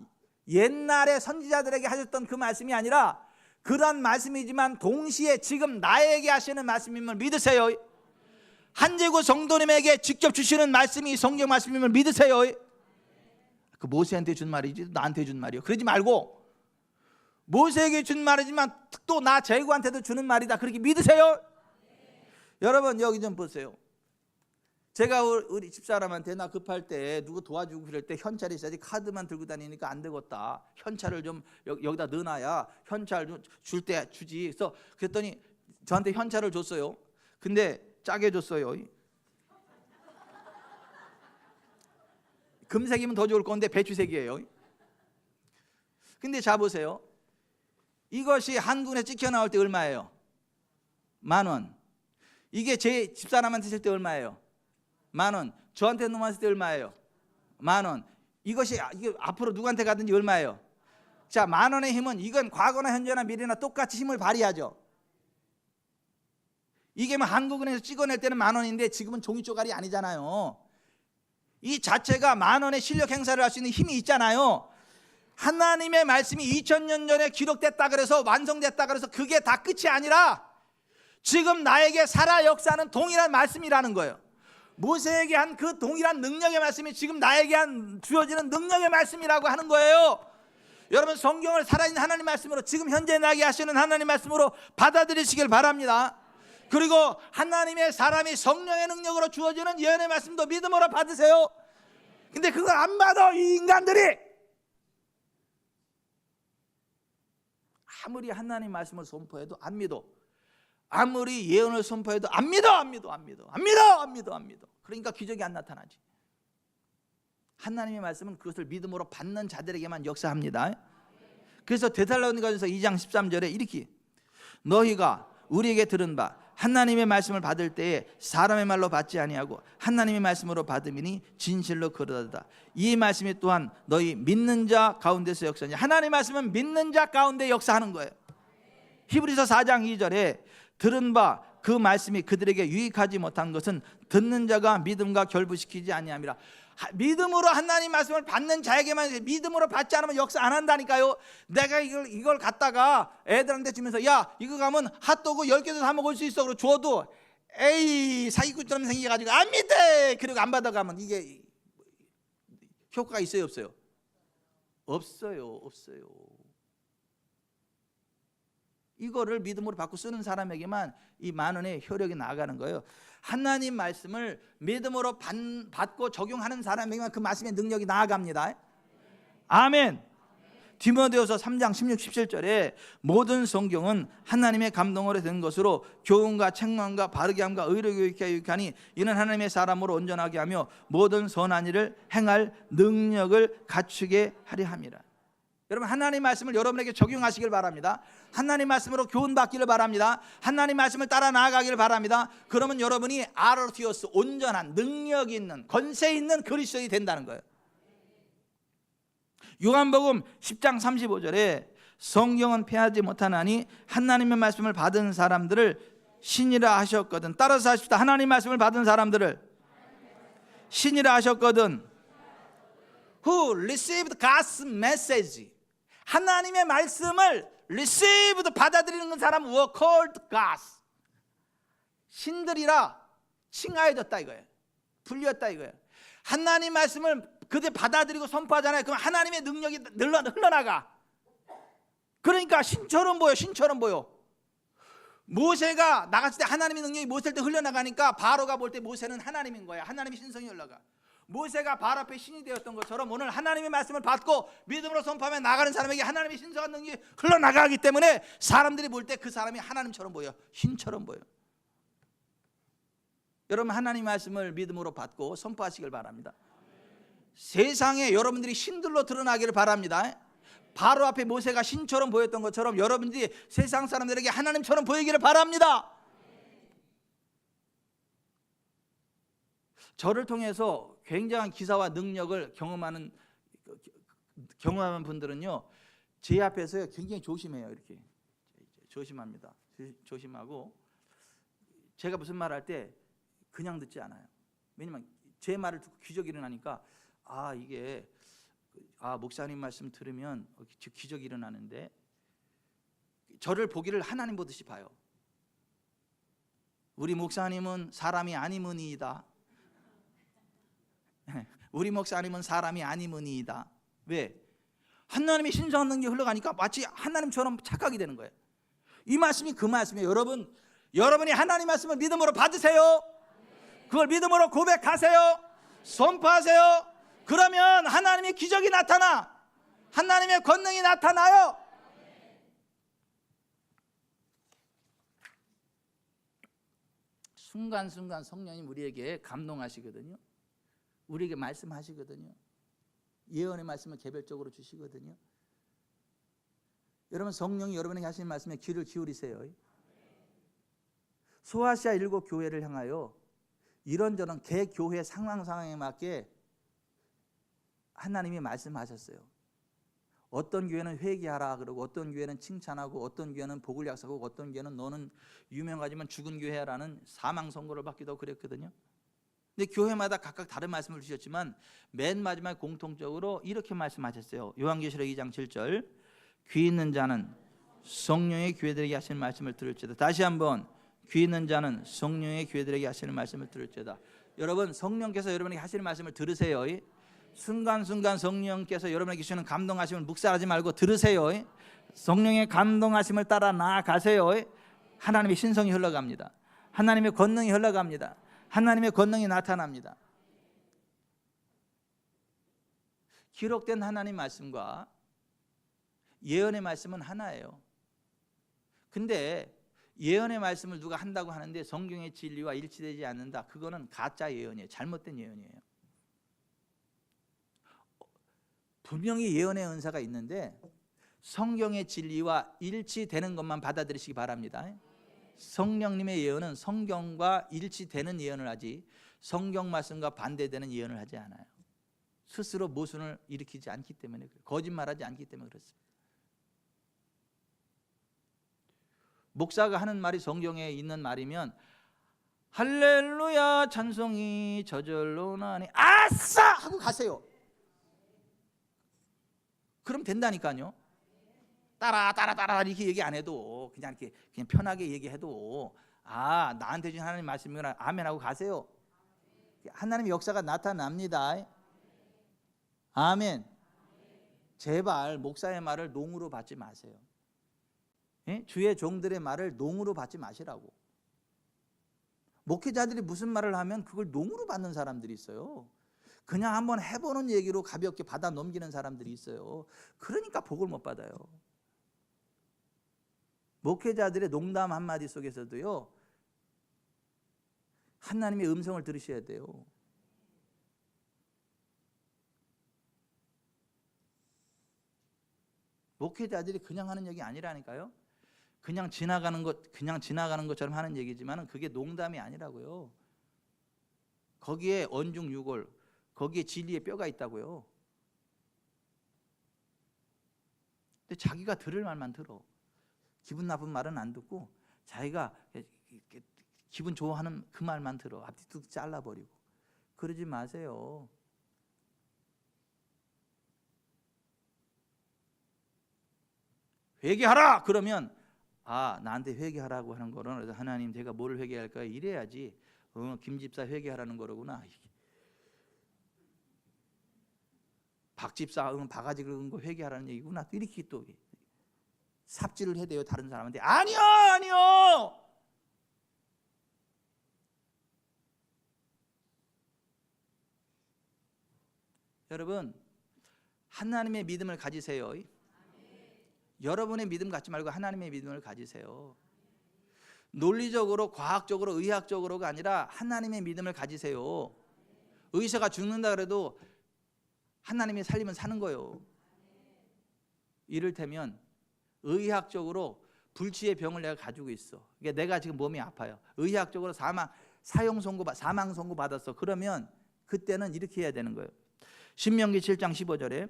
옛날에 선지자들에게 하셨던 그 말씀이 아니라 그런 말씀이지만 동시에 지금 나에게 하시는 말씀임을 믿으세요. 한재구 성도님에게 직접 주시는 말씀이 성경 말씀임을 믿으세요. 그 모세한테 준 말이지 나한테 준 말이요. 그러지 말고 모세에게 준 말이지만 또 나 재구한테도 주는 말이다. 그렇게 믿으세요. 여러분 여기 좀 보세요. 제가 우리 집사람한테 나 급할 때 누구 도와주고 그럴 때 현찰이 있어야지 카드만 들고 다니니까 안 되겠다. 현찰을 좀 여기다 넣어놔야 현찰 줄 때 주지. 그래서 그랬더니 저한테 현찰을 줬어요. 근데 짜게 줬어요. 금색이면 더 좋을 건데 배추색이에요. 근데 자 보세요. 이것이 한군에 찍혀 나올 때 얼마예요? 10,000원. 이게 제 집사람한테 쓸 때 얼마예요? 10,000원. 저한테 넘었을 때 얼마예요? 10,000원. 이게 앞으로 누구한테 가든지 얼마예요? 자, 10,000원의 힘은 이건 과거나 현재나 미래나 똑같이 힘을 발휘하죠. 이게 뭐 한국은행에서 찍어낼 때는 10,000원인데 지금은 종이 쪼가리 아니잖아요. 이 자체가 10,000원의 실력 행사를 할 수 있는 힘이 있잖아요. 하나님의 말씀이 2000년 전에 기록됐다 그래서 완성됐다 그래서 그게 다 끝이 아니라 지금 나에게 살아 역사하는 동일한 말씀이라는 거예요. 모세에게 한 그 동일한 능력의 말씀이 지금 나에게 주어지는 능력의 말씀이라고 하는 거예요. 여러분 성경을 살아있는 하나님 말씀으로 지금 현재 나에게 하시는 하나님 말씀으로 받아들이시길 바랍니다. 그리고 하나님의 사람이 성령의 능력으로 주어지는 예언의 말씀도 믿음으로 받으세요. 근데 그걸 안 받아 이 인간들이. 아무리 하나님 말씀을 선포해도 안 믿어. 아무리 예언을 선포해도 안 믿어. 그러니까 기적이 안 나타나지. 하나님의 말씀은 그것을 믿음으로 받는 자들에게만 역사합니다. 그래서 데살로니가전서 2장 13절에 이렇게 너희가 우리에게 들은 바 하나님의 말씀을 받을 때에 사람의 말로 받지 아니하고 하나님의 말씀으로 받음이니 진실로 그러하다. 이 말씀이 또한 너희 믿는 자 가운데서 역사하니 하나님의 말씀은 믿는 자 가운데 역사하는 거예요. 히브리서 4장 2절에 들은 바 그 말씀이 그들에게 유익하지 못한 것은 듣는 자가 믿음과 결부시키지 아니함이라. 믿음으로 하나님 말씀을 받는 자에게만 믿음으로 받지 않으면 역사 안 한다니까요. 내가 이걸 갖다가 애들한테 주면서 야 이거 가면 핫도그 10개도 사 먹을 수 있어 그러고 줘도 에이 사기꾼처럼 생겨가지고 안 믿대 그리고 안 받아가면 이게 효과가 있어요 없어요? 없어요. 이거를 믿음으로 받고 쓰는 사람에게만 이 10,000원의 효력이 나아가는 거예요. 하나님 말씀을 믿음으로 받고 적용하는 사람에게만 그 말씀의 능력이 나아갑니다. 아멘. 디모데후서 3장 16, 17절에 모든 성경은 하나님의 감동으로 된 것으로 교훈과 책망과 바르게 함과 의로 교육하여 유익하니 이는 하나님의 사람으로 온전하게 하며 모든 선한 일을 행할 능력을 갖추게 하려 함이라. 여러분 하나님 말씀을 여러분에게 적용하시길 바랍니다. 하나님 말씀으로 교훈받기를 바랍니다. 하나님 말씀을 따라 나아가기를 바랍니다. 그러면 여러분이 아르티오스 온전한 능력 있는 권세 있는 그리스도인이 된다는 거예요. 요한복음 10장 35절에 성경은 패하지 못하나니 하나님의 말씀을 받은 사람들을 신이라 하셨거든. 따라서 하십시다. 하나님 말씀을 받은 사람들을 신이라 하셨거든. Who received God's message. 하나님의 말씀을 received 받아들이는 사람 were called gods. 신들이라 칭하여졌다 이거예요. 불렸다 이거예요. 하나님 말씀을 그들 받아들이고 선포하잖아요. 그럼 하나님의 능력이 흘러나가. 그러니까 신처럼 보여. 모세가 나갔을 때 하나님의 능력이 모세일 때 흘러나가니까 바로가 볼 때 모세는 하나님인 거야. 하나님의 신성이 흘러가. 모세가 바로 앞에 신이 되었던 것처럼 오늘 하나님의 말씀을 받고 믿음으로 선포하며 나가는 사람에게 하나님의 신성한 능력이 흘러나가기 때문에 사람들이 볼 때 그 사람이 하나님처럼 보여. 신처럼 보여. 여러분 하나님의 말씀을 믿음으로 받고 선포하시길 바랍니다. 세상에 여러분들이 신들로 드러나기를 바랍니다. 바로 앞에 모세가 신처럼 보였던 것처럼 여러분들이 세상 사람들에게 하나님처럼 보이기를 바랍니다. 저를 통해서 굉장한 기사와 능력을 경험하는 분들은요, 제 앞에서 굉장히 조심해요. 이렇게 조심합니다. 조심하고 제가 무슨 말 할 때 그냥 듣지 않아요. 왜냐면 제 말을 듣고 기적이 일어나니까 목사님 말씀 들으면 기적이 일어나는데 저를 보기를 하나님 보듯이 봐요. 우리 목사님은 사람이 아니므니이다. 우리 목사님은 사람이 아니므니이다. 왜? 하나님의 신성한 능력이 흘러가니까 마치 하나님처럼 착각이 되는 거예요. 이 말씀이 그 말씀이에요. 여러분이 하나님 말씀을 믿음으로 받으세요. 그걸 믿음으로 고백하세요. 선포하세요. 그러면 하나님의 기적이 나타나, 하나님의 권능이 나타나요. 순간순간 성령님 우리에게 감동하시거든요. 우리에게 말씀하시거든요. 예언의 말씀을 개별적으로 주시거든요. 여러분, 성령이 여러분에게 하시는 말씀에 귀를 기울이세요. 소아시아 7 교회를 향하여 이런저런 개 교회 상황에 맞게 하나님이 말씀하셨어요. 어떤 교회는 회개하라 그러고, 어떤 교회는 칭찬하고, 어떤 교회는 복을 약속하고, 어떤 교회는 너는 유명하지만 죽은 교회라는 사망 선고를 받기도 그랬거든요. 근데 교회마다 각각 다른 말씀을 주셨지만 맨 마지막에 공통적으로 이렇게 말씀하셨어요. 요한계시록 2장 7절, 귀 있는 자는 성령의 교회들에게 하시는 말씀을 들을지어다. 다시 한번, 귀 있는 자는 성령의 교회들에게 하시는 말씀을 들을지어다. 여러분, 성령께서 여러분에게 하시는 말씀을 들으세요. 순간순간 성령께서 여러분에게 주시는 감동하심을 묵살하지 말고 들으세요. 성령의 감동하심을 따라 나아가세요. 하나님의 신성이 흘러갑니다. 하나님의 권능이 흘러갑니다. 하나님의 권능이 나타납니다. 기록된 하나님 말씀과 예언의 말씀은 하나예요. 근데 예언의 말씀을 누가 한다고 하는데 성경의 진리와 일치되지 않는다, 그거는 가짜 예언이에요. 잘못된 예언이에요. 분명히 예언의 은사가 있는데 성경의 진리와 일치되는 것만 받아들이시기 바랍니다. 성령님의 예언은 성경과 일치되는 예언을 하지 성경 말씀과 반대되는 예언을 하지 않아요. 스스로 모순을 일으키지 않기 때문에 그래요. 거짓말하지 않기 때문에 그렇습니다. 목사가 하는 말이 성경에 있는 말이면 할렐루야 찬송이 저절로 나니 아싸 하고 가세요. 그럼 된다니까요. 따라 이렇게 얘기 안 해도 그냥 이렇게 그냥 편하게 얘기해도 아, 나한테 주신 하나님 말씀이구나 아멘 하고 가세요. 하나님의 역사가 나타납니다. 아멘. 제발 목사의 말을 농으로 받지 마세요. 예? 주의 종들의 말을 농으로 받지 마시라고. 목회자들이 무슨 말을 하면 그걸 농으로 받는 사람들이 있어요. 그냥 한번 해보는 얘기로 가볍게 받아 넘기는 사람들이 있어요. 그러니까 복을 못 받아요. 목회자들의 농담 한마디 속에서도요, 하나님의 음성을 들으셔야 돼요. 목회자들이 그냥 하는 얘기 아니라니까요. 그냥 지나가는 것처럼 하는 얘기지만 그게 농담이 아니라고요. 거기에 언중유골, 거기에 진리의 뼈가 있다고요. 근데 자기가 들을 말만 들어. 기분 나쁜 말은 안 듣고 자기가 기분 좋아하는 그 말만 들어. 앞뒤 뚝 잘라버리고. 그러지 마세요. 회개하라! 그러면 아, 나한테 회개하라고 하는 거는 하나님 제가 뭐를 회개할까 이래야지. 김 집사 회개하라는 거로구나. 박 집사 바가지 긁은 거 회개하라는 얘기구나. 이렇게 또 삽질을 해대요 다른 사람한테. 아니요. 여러분, 하나님의 믿음을 가지세요. 여러분의 믿음 갖지 말고 하나님의 믿음을 가지세요. 논리적으로, 과학적으로, 의학적으로가 아니라 하나님의 믿음을 가지세요. 의사가 죽는다 그래도 하나님이 살리면 사는 거예요. 이를테면 의학적으로 불치의 병을 내가 가지고 있어. 그러니까 내가 지금 몸이 아파요. 의학적으로 사망 선고 받았어. 그러면 그때는 이렇게 해야 되는 거예요. 신명기 7장 15절에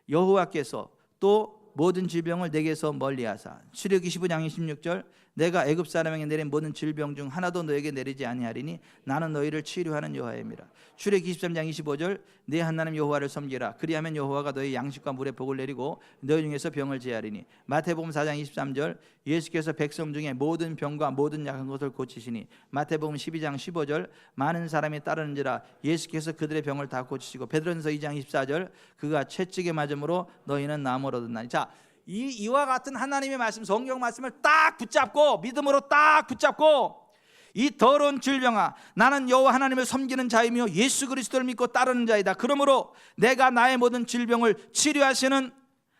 여호와께서 또 모든 질병을 내게서 멀리하사, 출애굽기 15장 26절 내가 애굽 사람에게 내린 모든 질병 중 하나도 너에게 내리지 아니하리니 나는 너희를 치료하는 여호와임이라. 출애굽기 23장 25절 네 하나님 여호와를 섬기라. 그리하면 여호와가 너희 양식과 물에 복을 내리고 너희 중에서 병을 제하리니. 마태복음 4장 23절 예수께서 백성 중에 모든 병과 모든 약한 것을 고치시니. 마태복음 12장 15절 많은 사람이 따르는지라 예수께서 그들의 병을 다 고치시고. 베드로전서 2장 24절 그가 채찍에 맞음으로 너희는 나음을 얻었나니. 자, 이와 같은 하나님의 말씀, 성경 말씀을 딱 붙잡고 믿음으로 딱 붙잡고 이 더러운 질병아 나는 여호와 하나님을 섬기는 자이며 예수 그리스도를 믿고 따르는 자이다. 그러므로 내가 나의 모든 질병을 치료하시는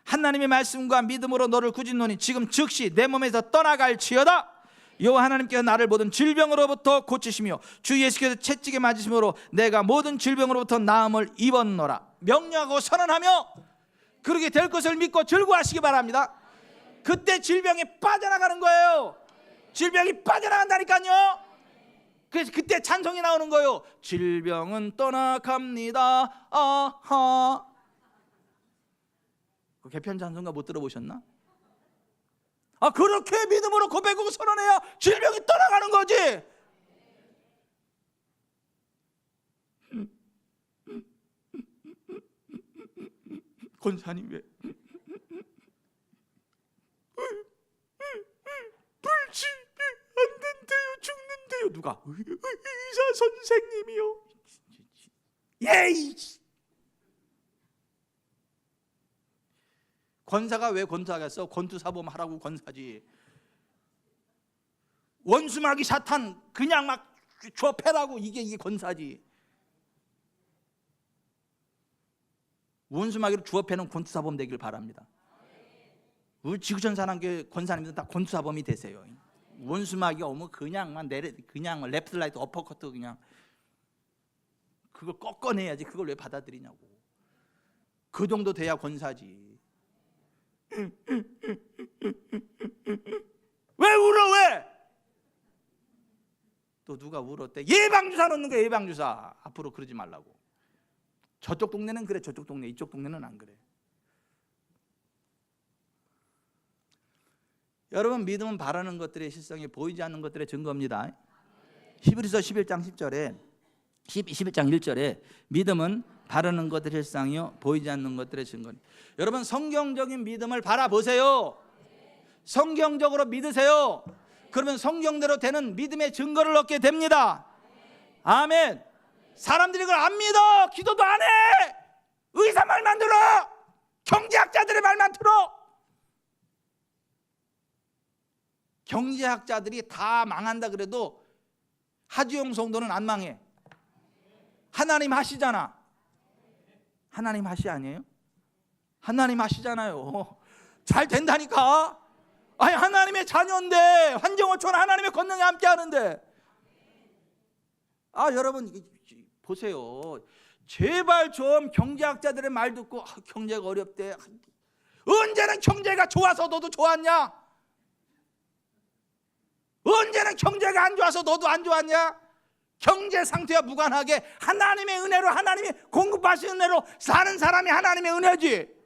하나님의 말씀과 믿음으로 너를 꾸짖노니 지금 즉시 내 몸에서 떠나갈지어다. 여호와 하나님께서 나를 모든 질병으로부터 고치시며 주 예수께서 채찍에 맞으심으로 내가 모든 질병으로부터 나음을 입었노라. 명령하고 선언하며 그렇게 될 것을 믿고 즐거워하시기 바랍니다. 그때 질병이 빠져나가는 거예요. 질병이 빠져나간다니까요. 그래서 그때 찬송이 나오는 거예요. 질병은 떠나갑니다. 아하. 그 개편 찬송가 못 들어보셨나? 그렇게 믿음으로 고백하고 선언해야 질병이 떠나가는 거지. 권사님 왜 불치비 안 된대요, 죽는데요. 누가? 의사 선생님이요. 예이. 권사가 왜 권사겠어? 권투사범 하라고 권사지. 원수마귀 사탄 그냥 막 줘패라고 이게 권사지. 원수마귀로 주어패는 권투사범 되길 바랍니다. 우리 지구촌 사람께 권사님들 다 권투사범이 되세요. 원수마귀가 오면 그냥만 그냥 레프트 라이트 어퍼커트 그냥 그걸 꺾어내야지. 그걸 왜 받아들이냐고. 그 정도 돼야 권사지. 왜 울어 왜? 또 누가 울었대? 예방주사 넣는 거야. 예방주사. 앞으로 그러지 말라고. 저쪽 동네는 그래, 저쪽 동네, 이쪽 동네는 안 그래. 여러분, 믿음은 바라는 것들의 실상이 보이지 않는 것들의 증거입니다. 히브리서 11장 10절에 11장 1절에 믿음은 바라는 것들의 실상이요 보이지 않는 것들의 증거입니다. 여러분, 성경적인 믿음을 바라보세요. 성경적으로 믿으세요. 그러면 성경대로 되는 믿음의 증거를 얻게 됩니다. 아멘. 사람들이 그걸 안 믿어. 기도도 안 해. 의사 말만 들어. 경제학자들의 말만 들어. 경제학자들이 다 망한다 그래도 하지용 성도는 안 망해. 하나님 하시잖아. 하나님 하시 아니에요? 하나님 하시잖아요. 잘 된다니까. 아니, 하나님의 자녀인데, 환경어촌 하나님의 권능에 함께 하는데. 여러분 보세요. 제발 좀 경제학자들의 말 듣고 경제가 어렵대. 언제는 경제가 좋아서 너도 좋았냐? 언제는 경제가 안 좋아서 너도 안 좋았냐? 경제 상태와 무관하게 하나님의 은혜로, 하나님이 공급하시는 은혜로 사는 사람이 하나님의 은혜지.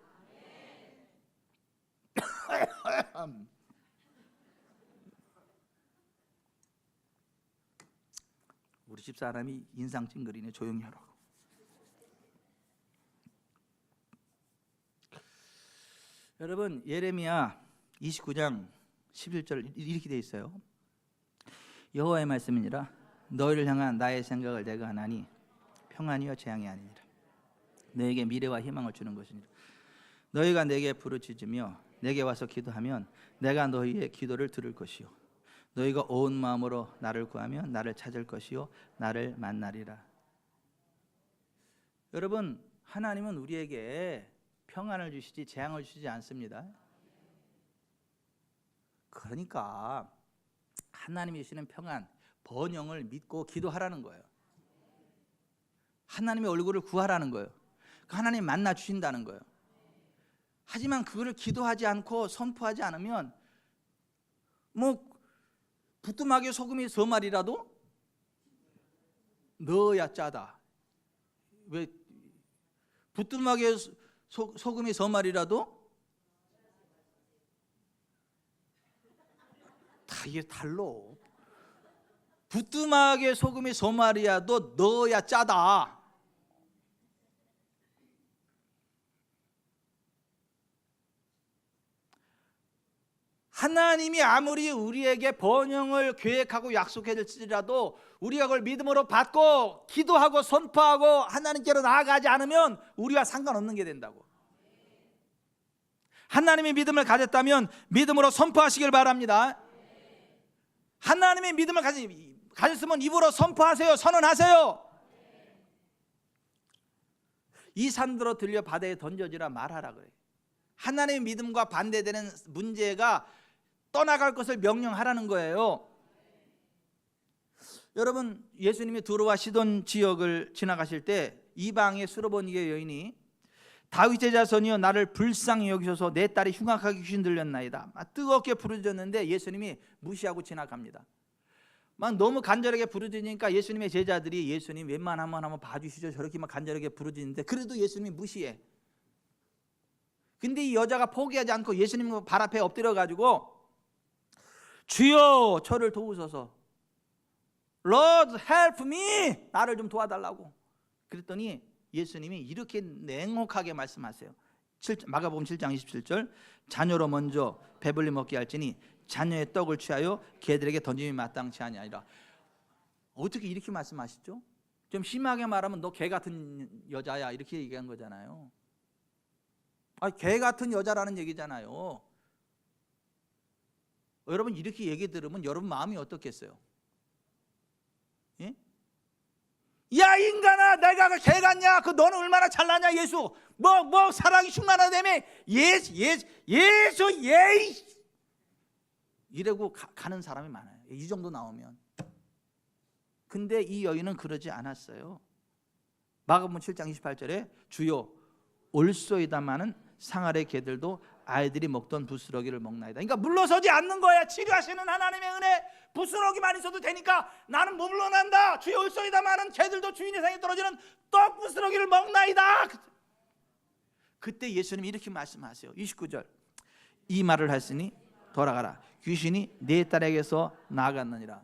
우리 집사람이 인상 찡그리네. 조용히 하라고. 여러분, 예레미야 29장 11절 이렇게 돼 있어요. 여호와의 말씀이니라. 너희를 향한 나의 생각을 내가 하나니 평안이요 재앙이 아니니라. 너에게 미래와 희망을 주는 것이니라. 너희가 내게 부르짖으며 내게 와서 기도하면 내가 너희의 기도를 들을 것이요 너희가 온 마음으로 나를 구하면 나를 찾을 것이요 나를 만나리라. 여러분, 하나님은 우리에게 평안을 주시지 재앙을 주시지 않습니다. 그러니까 하나님이 주시는 평안, 번영을 믿고 기도하라는 거예요. 하나님의 얼굴을 구하라는 거예요. 하나님 만나 주신다는 거예요. 하지만 그거를 기도하지 않고 선포하지 않으면 부뚜막에 소금이 서말이라도 넣어야 짜다. 왜 부뚜막에 소금이 서말이라도 다 이게 달라. 부뚜막에 소금이 소말이야도 넣어야 짜다. 하나님이 아무리 우리에게 번영을 계획하고 약속해줄지라도 우리가 그걸 믿음으로 받고 기도하고 선포하고 하나님께로 나아가지 않으면 우리와 상관없는 게 된다고. 하나님의 믿음을 가졌다면 믿음으로 선포하시길 바랍니다. 하나님의 믿음을 가졌으면 입으로 선포하세요. 선언하세요. 이 산들어 들려 바다에 던져지라 말하라 그래요. 하나님의 믿음과 반대되는 문제가 떠나갈 것을 명령하라는 거예요. 여러분, 예수님이 두로와 시돈 지역을 지나가실 때 이방의 수로보니게 여인이 다윗의 자손이여 나를 불쌍히 여기소서 내 딸이 흉악하게 귀신 들렸나이다. 뜨겁게 부르짖었는데 예수님이 무시하고 지나갑니다. 막 너무 간절하게 부르짖으니까 예수님의 제자들이 예수님 웬만하면 한번 봐주시죠. 저렇게 막 간절하게 부르짖는데 그래도 예수님이 무시해. 근데 이 여자가 포기하지 않고 예수님 발 앞에 엎드려 가지고 주여 저를 도우소서, Lord help me, 나를 좀 도와달라고 그랬더니 예수님이 이렇게 냉혹하게 말씀하세요. 마가복음 7장 27절 자녀로 먼저 배불리 먹게 할지니 자녀의 떡을 취하여 개들에게 던짐이 마땅치 아니하리라. 어떻게 이렇게 말씀하시죠? 좀 심하게 말하면 너 개 같은 여자야 이렇게 얘기한 거잖아요. 개 같은 여자라는 얘기잖아요. 여러분 이렇게 얘기 들으면 여러분 마음이 어떻겠어요? 예? 야 인간아, 내가 개 같냐? 너는 얼마나 잘나냐? 예수 뭐 사랑이 충만하다며 예수 이러고 가는 사람이 많아요. 이 정도 나오면. 근데 이 여인은 그러지 않았어요. 마가복음 7장 28절에 주여 올소이다마는 상아래 개들도 아이들이 먹던 부스러기를 먹나이다. 그러니까 물러서지 않는 거야. 치료하시는 하나님의 은혜, 부스러기만 있어도 되니까 나는 물러난다. 주여 올소이다마는 개들도 주인의 상에 떨어지는 떡 부스러기를 먹나이다. 그때 예수님이 이렇게 말씀하세요. 29절 이 말을 하시니 돌아가라, 귀신이 내 딸에게서 나아갔느니라.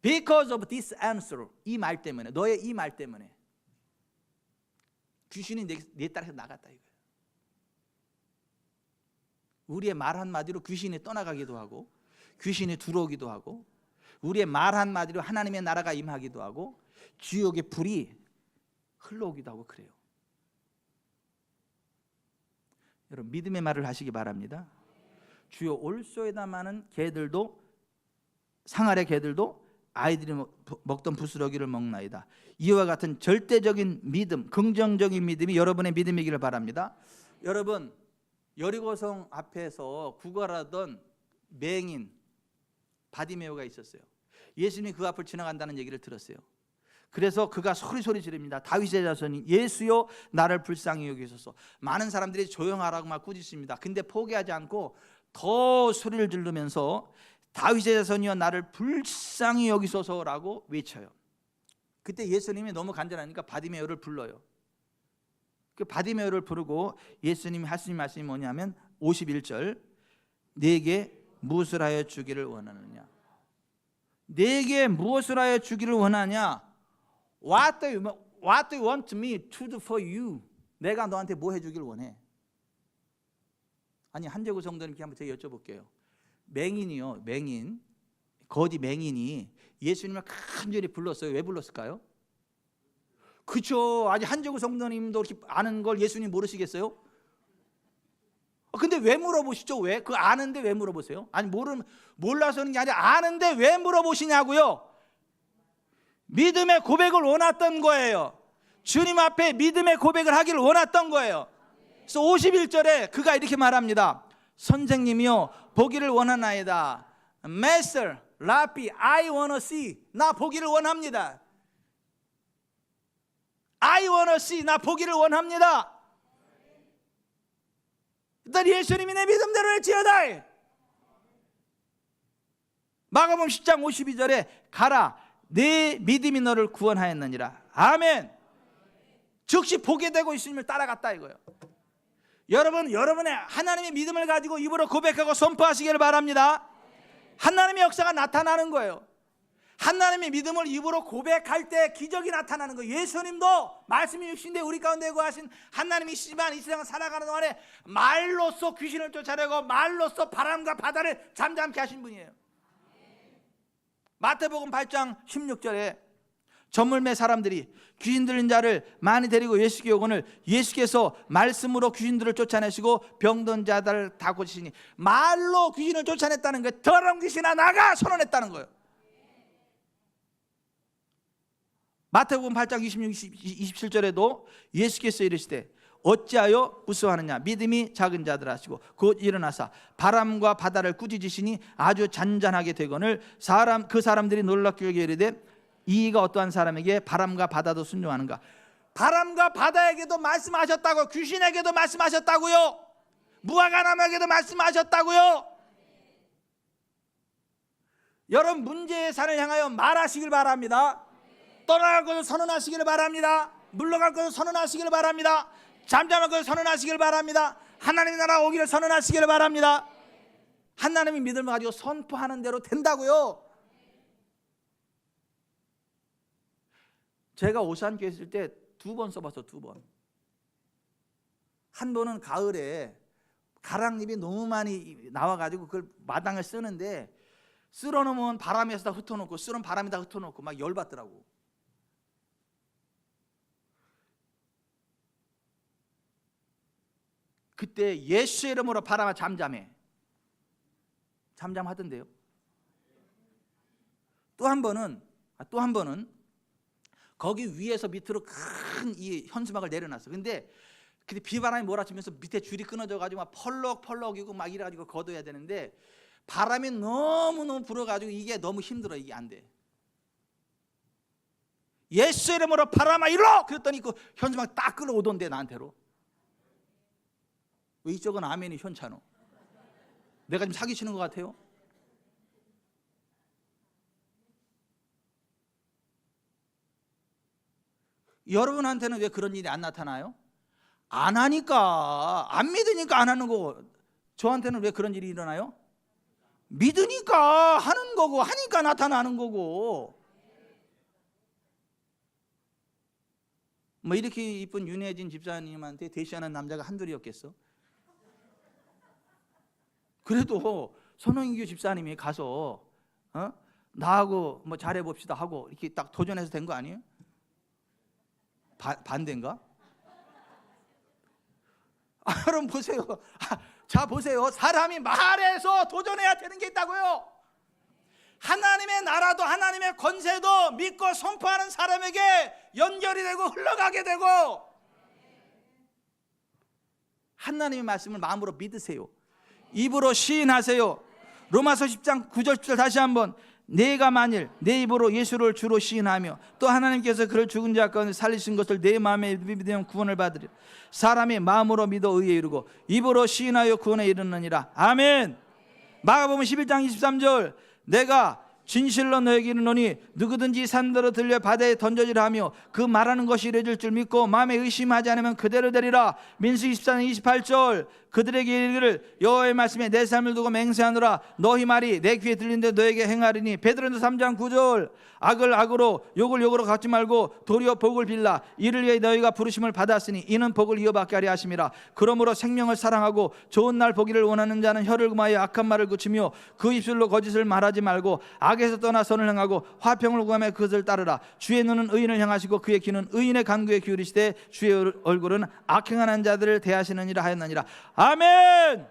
Because of this answer, 이 말 때문에, 너의 이 말 때문에 귀신이 내 딸에서 나갔다 이거예요. 우리의 말 한마디로 귀신이 떠나가기도 하고 귀신이 들어오기도 하고 우리의 말 한마디로 하나님의 나라가 임하기도 하고 지옥의 불이 흘러오기도 하고 그래요. 여러분 믿음의 말을 하시기 바랍니다. 주여 올소에다마는 개들도 상아래 개들도 아이들이 먹던 부스러기를 먹나이다. 이와 같은 절대적인 믿음, 긍정적인 믿음이 여러분의 믿음이기를 바랍니다. 여러분 여리고성 앞에서 구걸하던 맹인 바디메오가 있었어요. 예수님이 그 앞을 지나간다는 얘기를 들었어요. 그래서 그가 소리 지릅니다. 다윗의 자손이 예수여 나를 불쌍히 여기소서. 많은 사람들이 조용하라고 막 꾸짖습니다. 근데 포기하지 않고 더 소리를 지르면서 다윗의 자손이여 나를 불쌍히 여기소서라고 외쳐요. 그때 예수님이 너무 간절하니까 바디메오를 불러요. 그 바디메오를 부르고 예수님이 하시는 말씀이 뭐냐면 51절 내게 무엇을 하여 주기를 원하느냐. 내게 무엇을 하여 주기를 원하냐. What do you want me to do for you? 내가 너한테 뭐 해주길 원해? 아니 한재구 성도님께 한번 제가 여쭤볼게요. 맹인이요, 맹인, 거지 맹인이 예수님을 간절히 불렀어요. 왜 불렀을까요? 그렇죠. 아직 한재구 성도님도 이렇게 아는 걸 예수님 모르시겠어요? 근데 왜 물어보시죠? 왜? 그 아는데 왜 물어보세요? 아니 몰라서 하는 게 아니라 아는데 왜 물어보시냐고요? 믿음의 고백을 원했던 거예요. 주님 앞에 믿음의 고백을 하기를 원했던 거예요. 그래서 51절에 그가 이렇게 말합니다. 선생님이요 보기를 원하나이다. Master, Rabbi, I wanna see. 나 보기를 원합니다. I wanna see. 나 보기를 원합니다. 일단 예수님이 내 믿음대로 할지어다. 마가복음 10장 52절에 가라 내 믿음이 너를 구원하였느니라. 아멘. 즉시 보게 되고 예수님을 따라갔다 이거예요. 여러분의 하나님의 믿음을 가지고 입으로 고백하고 선포하시기를 바랍니다. 하나님의 역사가 나타나는 거예요. 하나님의 믿음을 입으로 고백할 때 기적이 나타나는 거예요. 예수님도 말씀이 육신되 우리 가운데 거하신 하나님이시지만 이 세상을 살아가는 동안에 말로써 귀신을 쫓아내고 말로써 바람과 바다를 잠잠케 하신 분이에요. 마태복음 8장 16절에 전물매 사람들이 귀신 들린 자를 많이 데리고 예수께 오거늘 예수께서 말씀으로 귀신들을 쫓아내시고 병든 자들을 다 고치시니, 말로 귀신을 쫓아냈다는 거예요. 더러운 귀신아 나가 선언했다는 거예요. 마태복음 8장 26, 27절에도 예수께서 이르시되 어찌하여 무서워하느냐, 믿음이 작은 자들 하시고 곧 일어나사 바람과 바다를 꾸짖으시니 아주 잔잔하게 되거늘 그 사람들이 놀랍게 여기게 이르되 이가 어떠한 사람에게 바람과 바다도 순종하는가. 바람과 바다에게도 말씀하셨다고, 귀신에게도 말씀하셨다고요, 무화과나무에게도 말씀하셨다고요. 여러분 문제의 산을 향하여 말하시길 바랍니다. 떠나갈 것을 선언하시기를 바랍니다. 물러갈 것을 선언하시기를 바랍니다. 잠잠할 것을 선언하시기를 바랍니다. 하나님의 나라가 오기를 선언하시기를 바랍니다. 하나님의 믿음을 가지고 선포하는 대로 된다고요. 제가 오산교회 있을 때 2번 써봤어. 2번. 한 번은 가을에 가랑잎이 너무 많이 나와가지고 그걸 마당을 쓰는데 쓸어놓으면 바람에서 다 흩어놓고 쓸어놓으면 바람에다 흩어놓고 막 열받더라고. 그때 예수의 이름으로 바람아 잠잠해. 잠잠하던데요. 또 한 번은 거기 위에서 밑으로 큰 이 현수막을 내려놨어. 근데 비바람이 몰아치면서 밑에 줄이 끊어져 가지고 막 펄럭펄럭이고 막 이래가지고 걷어야 되는데 바람이 너무너무 불어가지고 이게 너무 힘들어. 이게 안 돼. 예수 이름으로 바람아 일러! 그랬더니 그 현수막 딱 끌어오던데 나한테로. 왜 이쪽은 아멘이 현찮어? 내가 지금 사기치는 것 같아요? 여러분한테는 왜 그런 일이 안 나타나요? 안 하니까, 안 믿으니까 안 하는 거고, 저한테는 왜 그런 일이 일어나요? 믿으니까 하는 거고, 하니까 나타나는 거고. 뭐 이렇게 이쁜 윤혜진 집사님한테 대시하는 남자가 한둘이었겠어? 그래도 손흥규 집사님이 가서 나하고 뭐 잘해봅시다 하고 이렇게 딱 도전해서 된 거 아니에요? 반대인가? 여러분 보세요. 자 보세요. 사람이 말해서 도전해야 되는 게 있다고요. 하나님의 나라도 하나님의 권세도 믿고 선포하는 사람에게 연결이 되고 흘러가게 되고, 하나님의 말씀을 마음으로 믿으세요. 입으로 시인하세요. 로마서 10장 9절 10절 다시 한번. 내가 만일 내 입으로 예수를 주로 시인하며 또 하나님께서 그를 죽은 자 가운데 살리신 것을 내 마음에 믿으면 구원을 받으리라. 사람이 마음으로 믿어 의에 이르고 입으로 시인하여 구원에 이르느니라. 아멘. 마가복음 11장 23절. 내가 진실로 너에게 이르노니 누구든지 산더러 들려 바다에 던져지라 하며 그 말하는 것이 이루어질 줄 믿고 마음에 의심하지 않으면 그대로 되리라. 민수기 14장 28절. 그들에게 이르기를 여호와의 말씀에 내 삶을 두고 맹세하노라. 너희 말이 내 귀에 들린데 너에게 행하리니. 베드로전서 3장 9절. 악을 악으로 욕을 욕으로 갚지 말고 도리어 복을 빌라. 이를 위해 너희가 부르심을 받았으니 이는 복을 이어받게 하려 하심이라. 그러므로 생명을 사랑하고 좋은 날 보기를 원하는 자는 혀를 금하여 악한 말을 그치며 그 입술로 거짓을 말하지 말고 악에서 떠나 선을 행하고 화평을 구하며 그것을 따르라. 주의 눈은 의인을 향하시고 그의 귀는 의인의 간구에 기울이시되 주의 얼굴은 악행하는 자들을 대하시느니라 하였느니라. 아멘.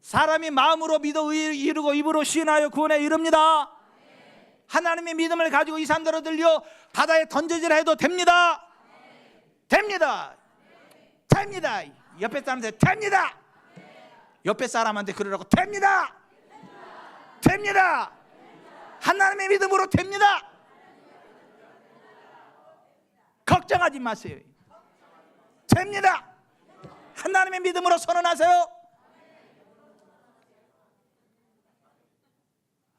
사람이 마음으로 믿어 의에 이르고 입으로 시인하여 구원에 이릅니다. 하나님의 믿음을 가지고 이 산더러 들려 바다에 던져지라 해도 됩니다. 됩니다. 됩니다. 옆에 사람한테 됩니다. 옆에 사람한테 그러라고 됩니다. 됩니다. 하나님의 믿음으로 됩니다. 걱정하지 마세요. 됩니다. 하나님의 믿음으로 선언하세요.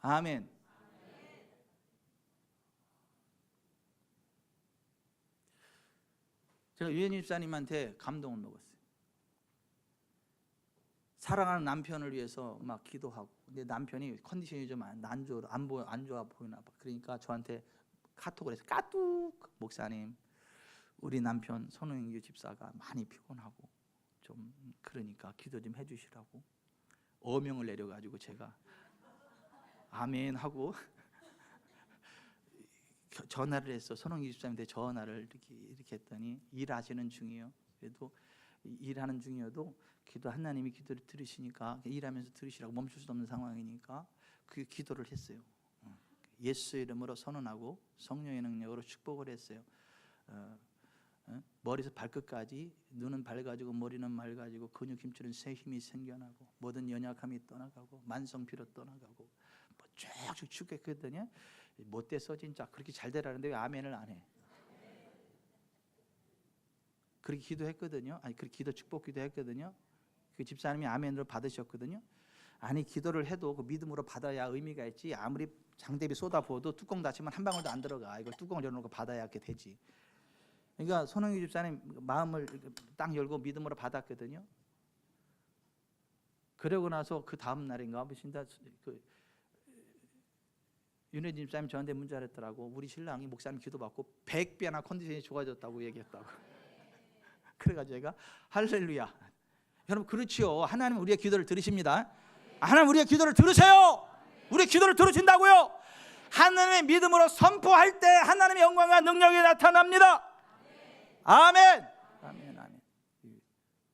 아멘. 제가 유현희 집사님한테 감동을 먹었어요. 사랑하는 남편을 위해서 막 기도하고, 근데 남편이 컨디션이 좀 안 좋아 보이나 봐. 그러니까 저한테 카톡을 해서, 까뚝 목사님, 우리 남편 손흥규 집사가 많이 피곤하고 좀 그러니까 기도 좀 해주시라고 어명을 내려가지고 제가 아멘 하고 전화를 했어. 손흥규 집사님한테 전화를 이렇게 했더니 일하시는 중이에요. 그래도 일하는 중이어도 기도, 하나님이 기도를 들으시니까 일하면서 들으시라고, 멈출 수 없는 상황이니까 그 기도를 했어요. 예수 이름으로 선언하고 성령의 능력으로 축복을 했어요. 머리에서 발끝까지, 눈은 밝아지고 머리는 맑아지고 근육 힘줄은 새 힘이 생겨나고 모든 연약함이 떠나가고 만성피로 떠나가고 뭐 쭉쭉 축했거든요. 못됐어 진짜. 그렇게 잘 되라는데 왜 아멘을 안 해? 그렇게 기도했거든요. 아니, 그렇게 축복 기도했거든요. 그 집사님이 아멘으로 받으셨거든요. 아니, 기도를 해도 그 믿음으로 받아야 의미가 있지. 아무리 장대비 쏟아부어도 뚜껑 닫히면 한 방울도 안 들어가. 이걸 뚜껑을 열어놓고 받아야 이렇게 되지. 그러니까 손흥규 집사님 마음을 딱 열고 믿음으로 받았거든요. 그러고 나서 그 다음 날인가 윤혜진 집사님 저한테 문자를 했더라고. 우리 신랑이 목사님 기도받고 100배나 컨디션이 좋아졌다고 얘기했다고. 그래가지고 제가 할렐루야. 여러분, 그렇지요. 하나님 우리의 기도를 들으십니다. 하나님 우리의 기도를 들으세요. 우리의 기도를 들으신다고요. 하나님의 믿음으로 선포할 때 하나님의 영광과 능력이 나타납니다. 아멘. 아멘. 아멘.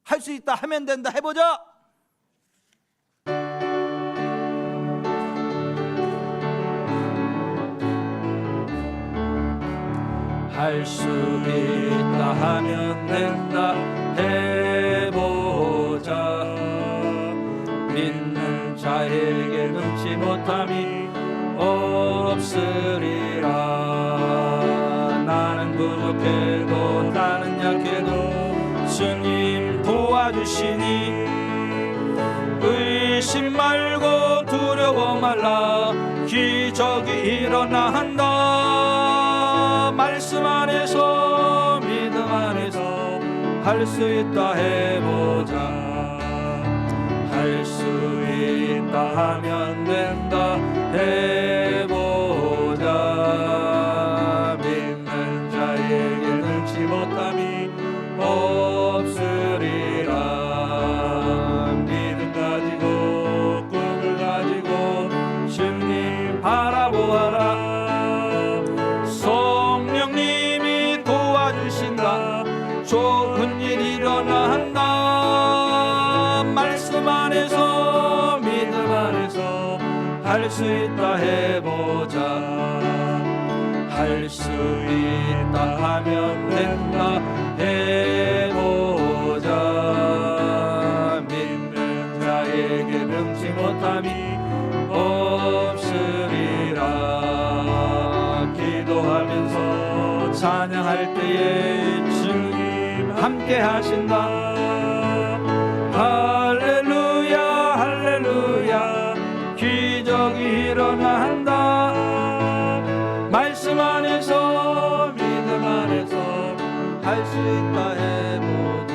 할 수 있다, 하면 된다, 해보자. 할 수 있다, 하면 된다, 해보자. 믿는 자에게 능치 못함이 없으리라. 나는 부족해도 나는 약해도 주님 도와주시니 의심 말고 두려워 말라. 기적이 일어나 한다. 말씀 안에서 믿음 안에서 할 수 있다, 해보자. 할 수 있다, 하면 된다, 해보자. 믿는 자에게 능치 못함이 없으리라. 믿음 가지고 꿈을 가지고 주님 바라보아라. 성령님이 도와주신다. 좋은 일 일어나 한다. 말씀 안에서 믿음 안에서 할 수 있다, 해보자. 할 수 있다, 하면 된다, 해보자. 믿는 자에게 능치 못함이 없으리라. 기도하면서 찬양할 때에 주님 함께 하신다. 할렐루야, 할렐루야. 기적이 일어나 한다. 말씀 안에서 믿음 안에서 할 수 있다, 해보자.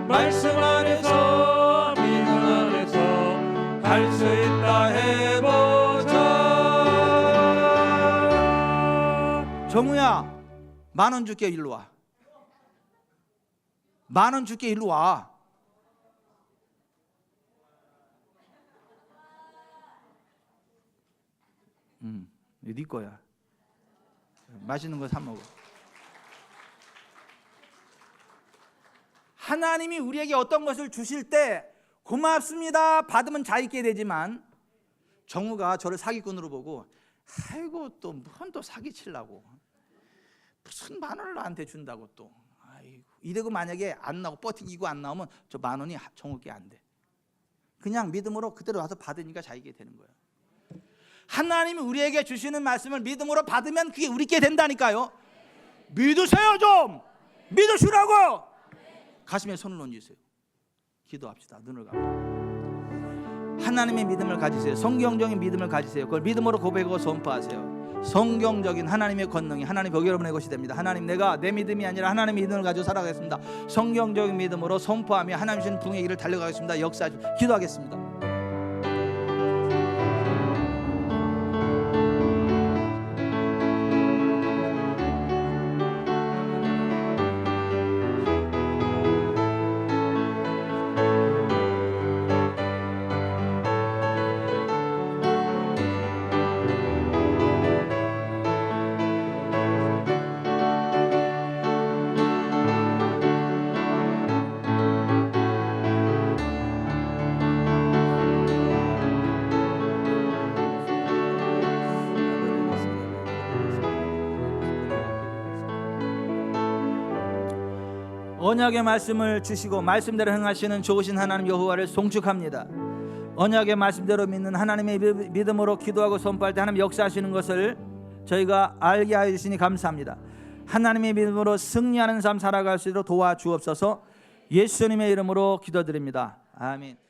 말씀 안에서 믿음 안에서 할 수 있다, 해보자. 정우야, 10,000원 줄게, 일로 와. 10,000원 줄게, 일로 와. 네 거야. 맛있는 거 사 먹어. 하나님이 우리에게 어떤 것을 주실 때 고맙습니다, 받으면 잘 있게 되지만, 정우가 저를 사기꾼으로 보고, 아이고 또 뭔 또 사기치려고, 무슨 10,000원을 나한테 준다고 또, 아이고 이러고 만약에 안 나오고 버티기고 안 나오면 저 10,000원이 정우께 안 돼. 그냥 믿음으로 그대로 와서 받으니까 자기게 되는 거예요. 하나님이 우리에게 주시는 말씀을 믿음으로 받으면 그게 우리께 된다니까요. 믿으세요. 좀 믿으시라고. 가슴에 손을 얹으세요. 기도합시다. 눈을 감고 하나님의 믿음을 가지세요. 성경적인 믿음을 가지세요. 그걸 믿음으로 고백하고 선포하세요. 성경적인 하나님의 권능이 하나님 복 여러분의 것이 됩니다. 하나님, 내가 내 믿음이 아니라 하나님의 믿음을 가지고 살아가겠습니다. 성경적인 믿음으로 선포하며 하나님 주신 부흥의 길을 달려가겠습니다. 역사하시고 기도하겠습니다. 언약의 말씀을 주시고 말씀대로 행하시는 좋으신 하나님 여호와를 송축합니다. 언약의 말씀대로 믿는 하나님의 믿음으로 기도하고 선포할 때 하나님 역사하시는 것을 저희가 알게 하여 주시니 감사합니다. 하나님의 믿음으로 승리하는 삶 살아갈 수 있도록 도와주옵소서. 예수님의 이름으로 기도드립니다. 아멘.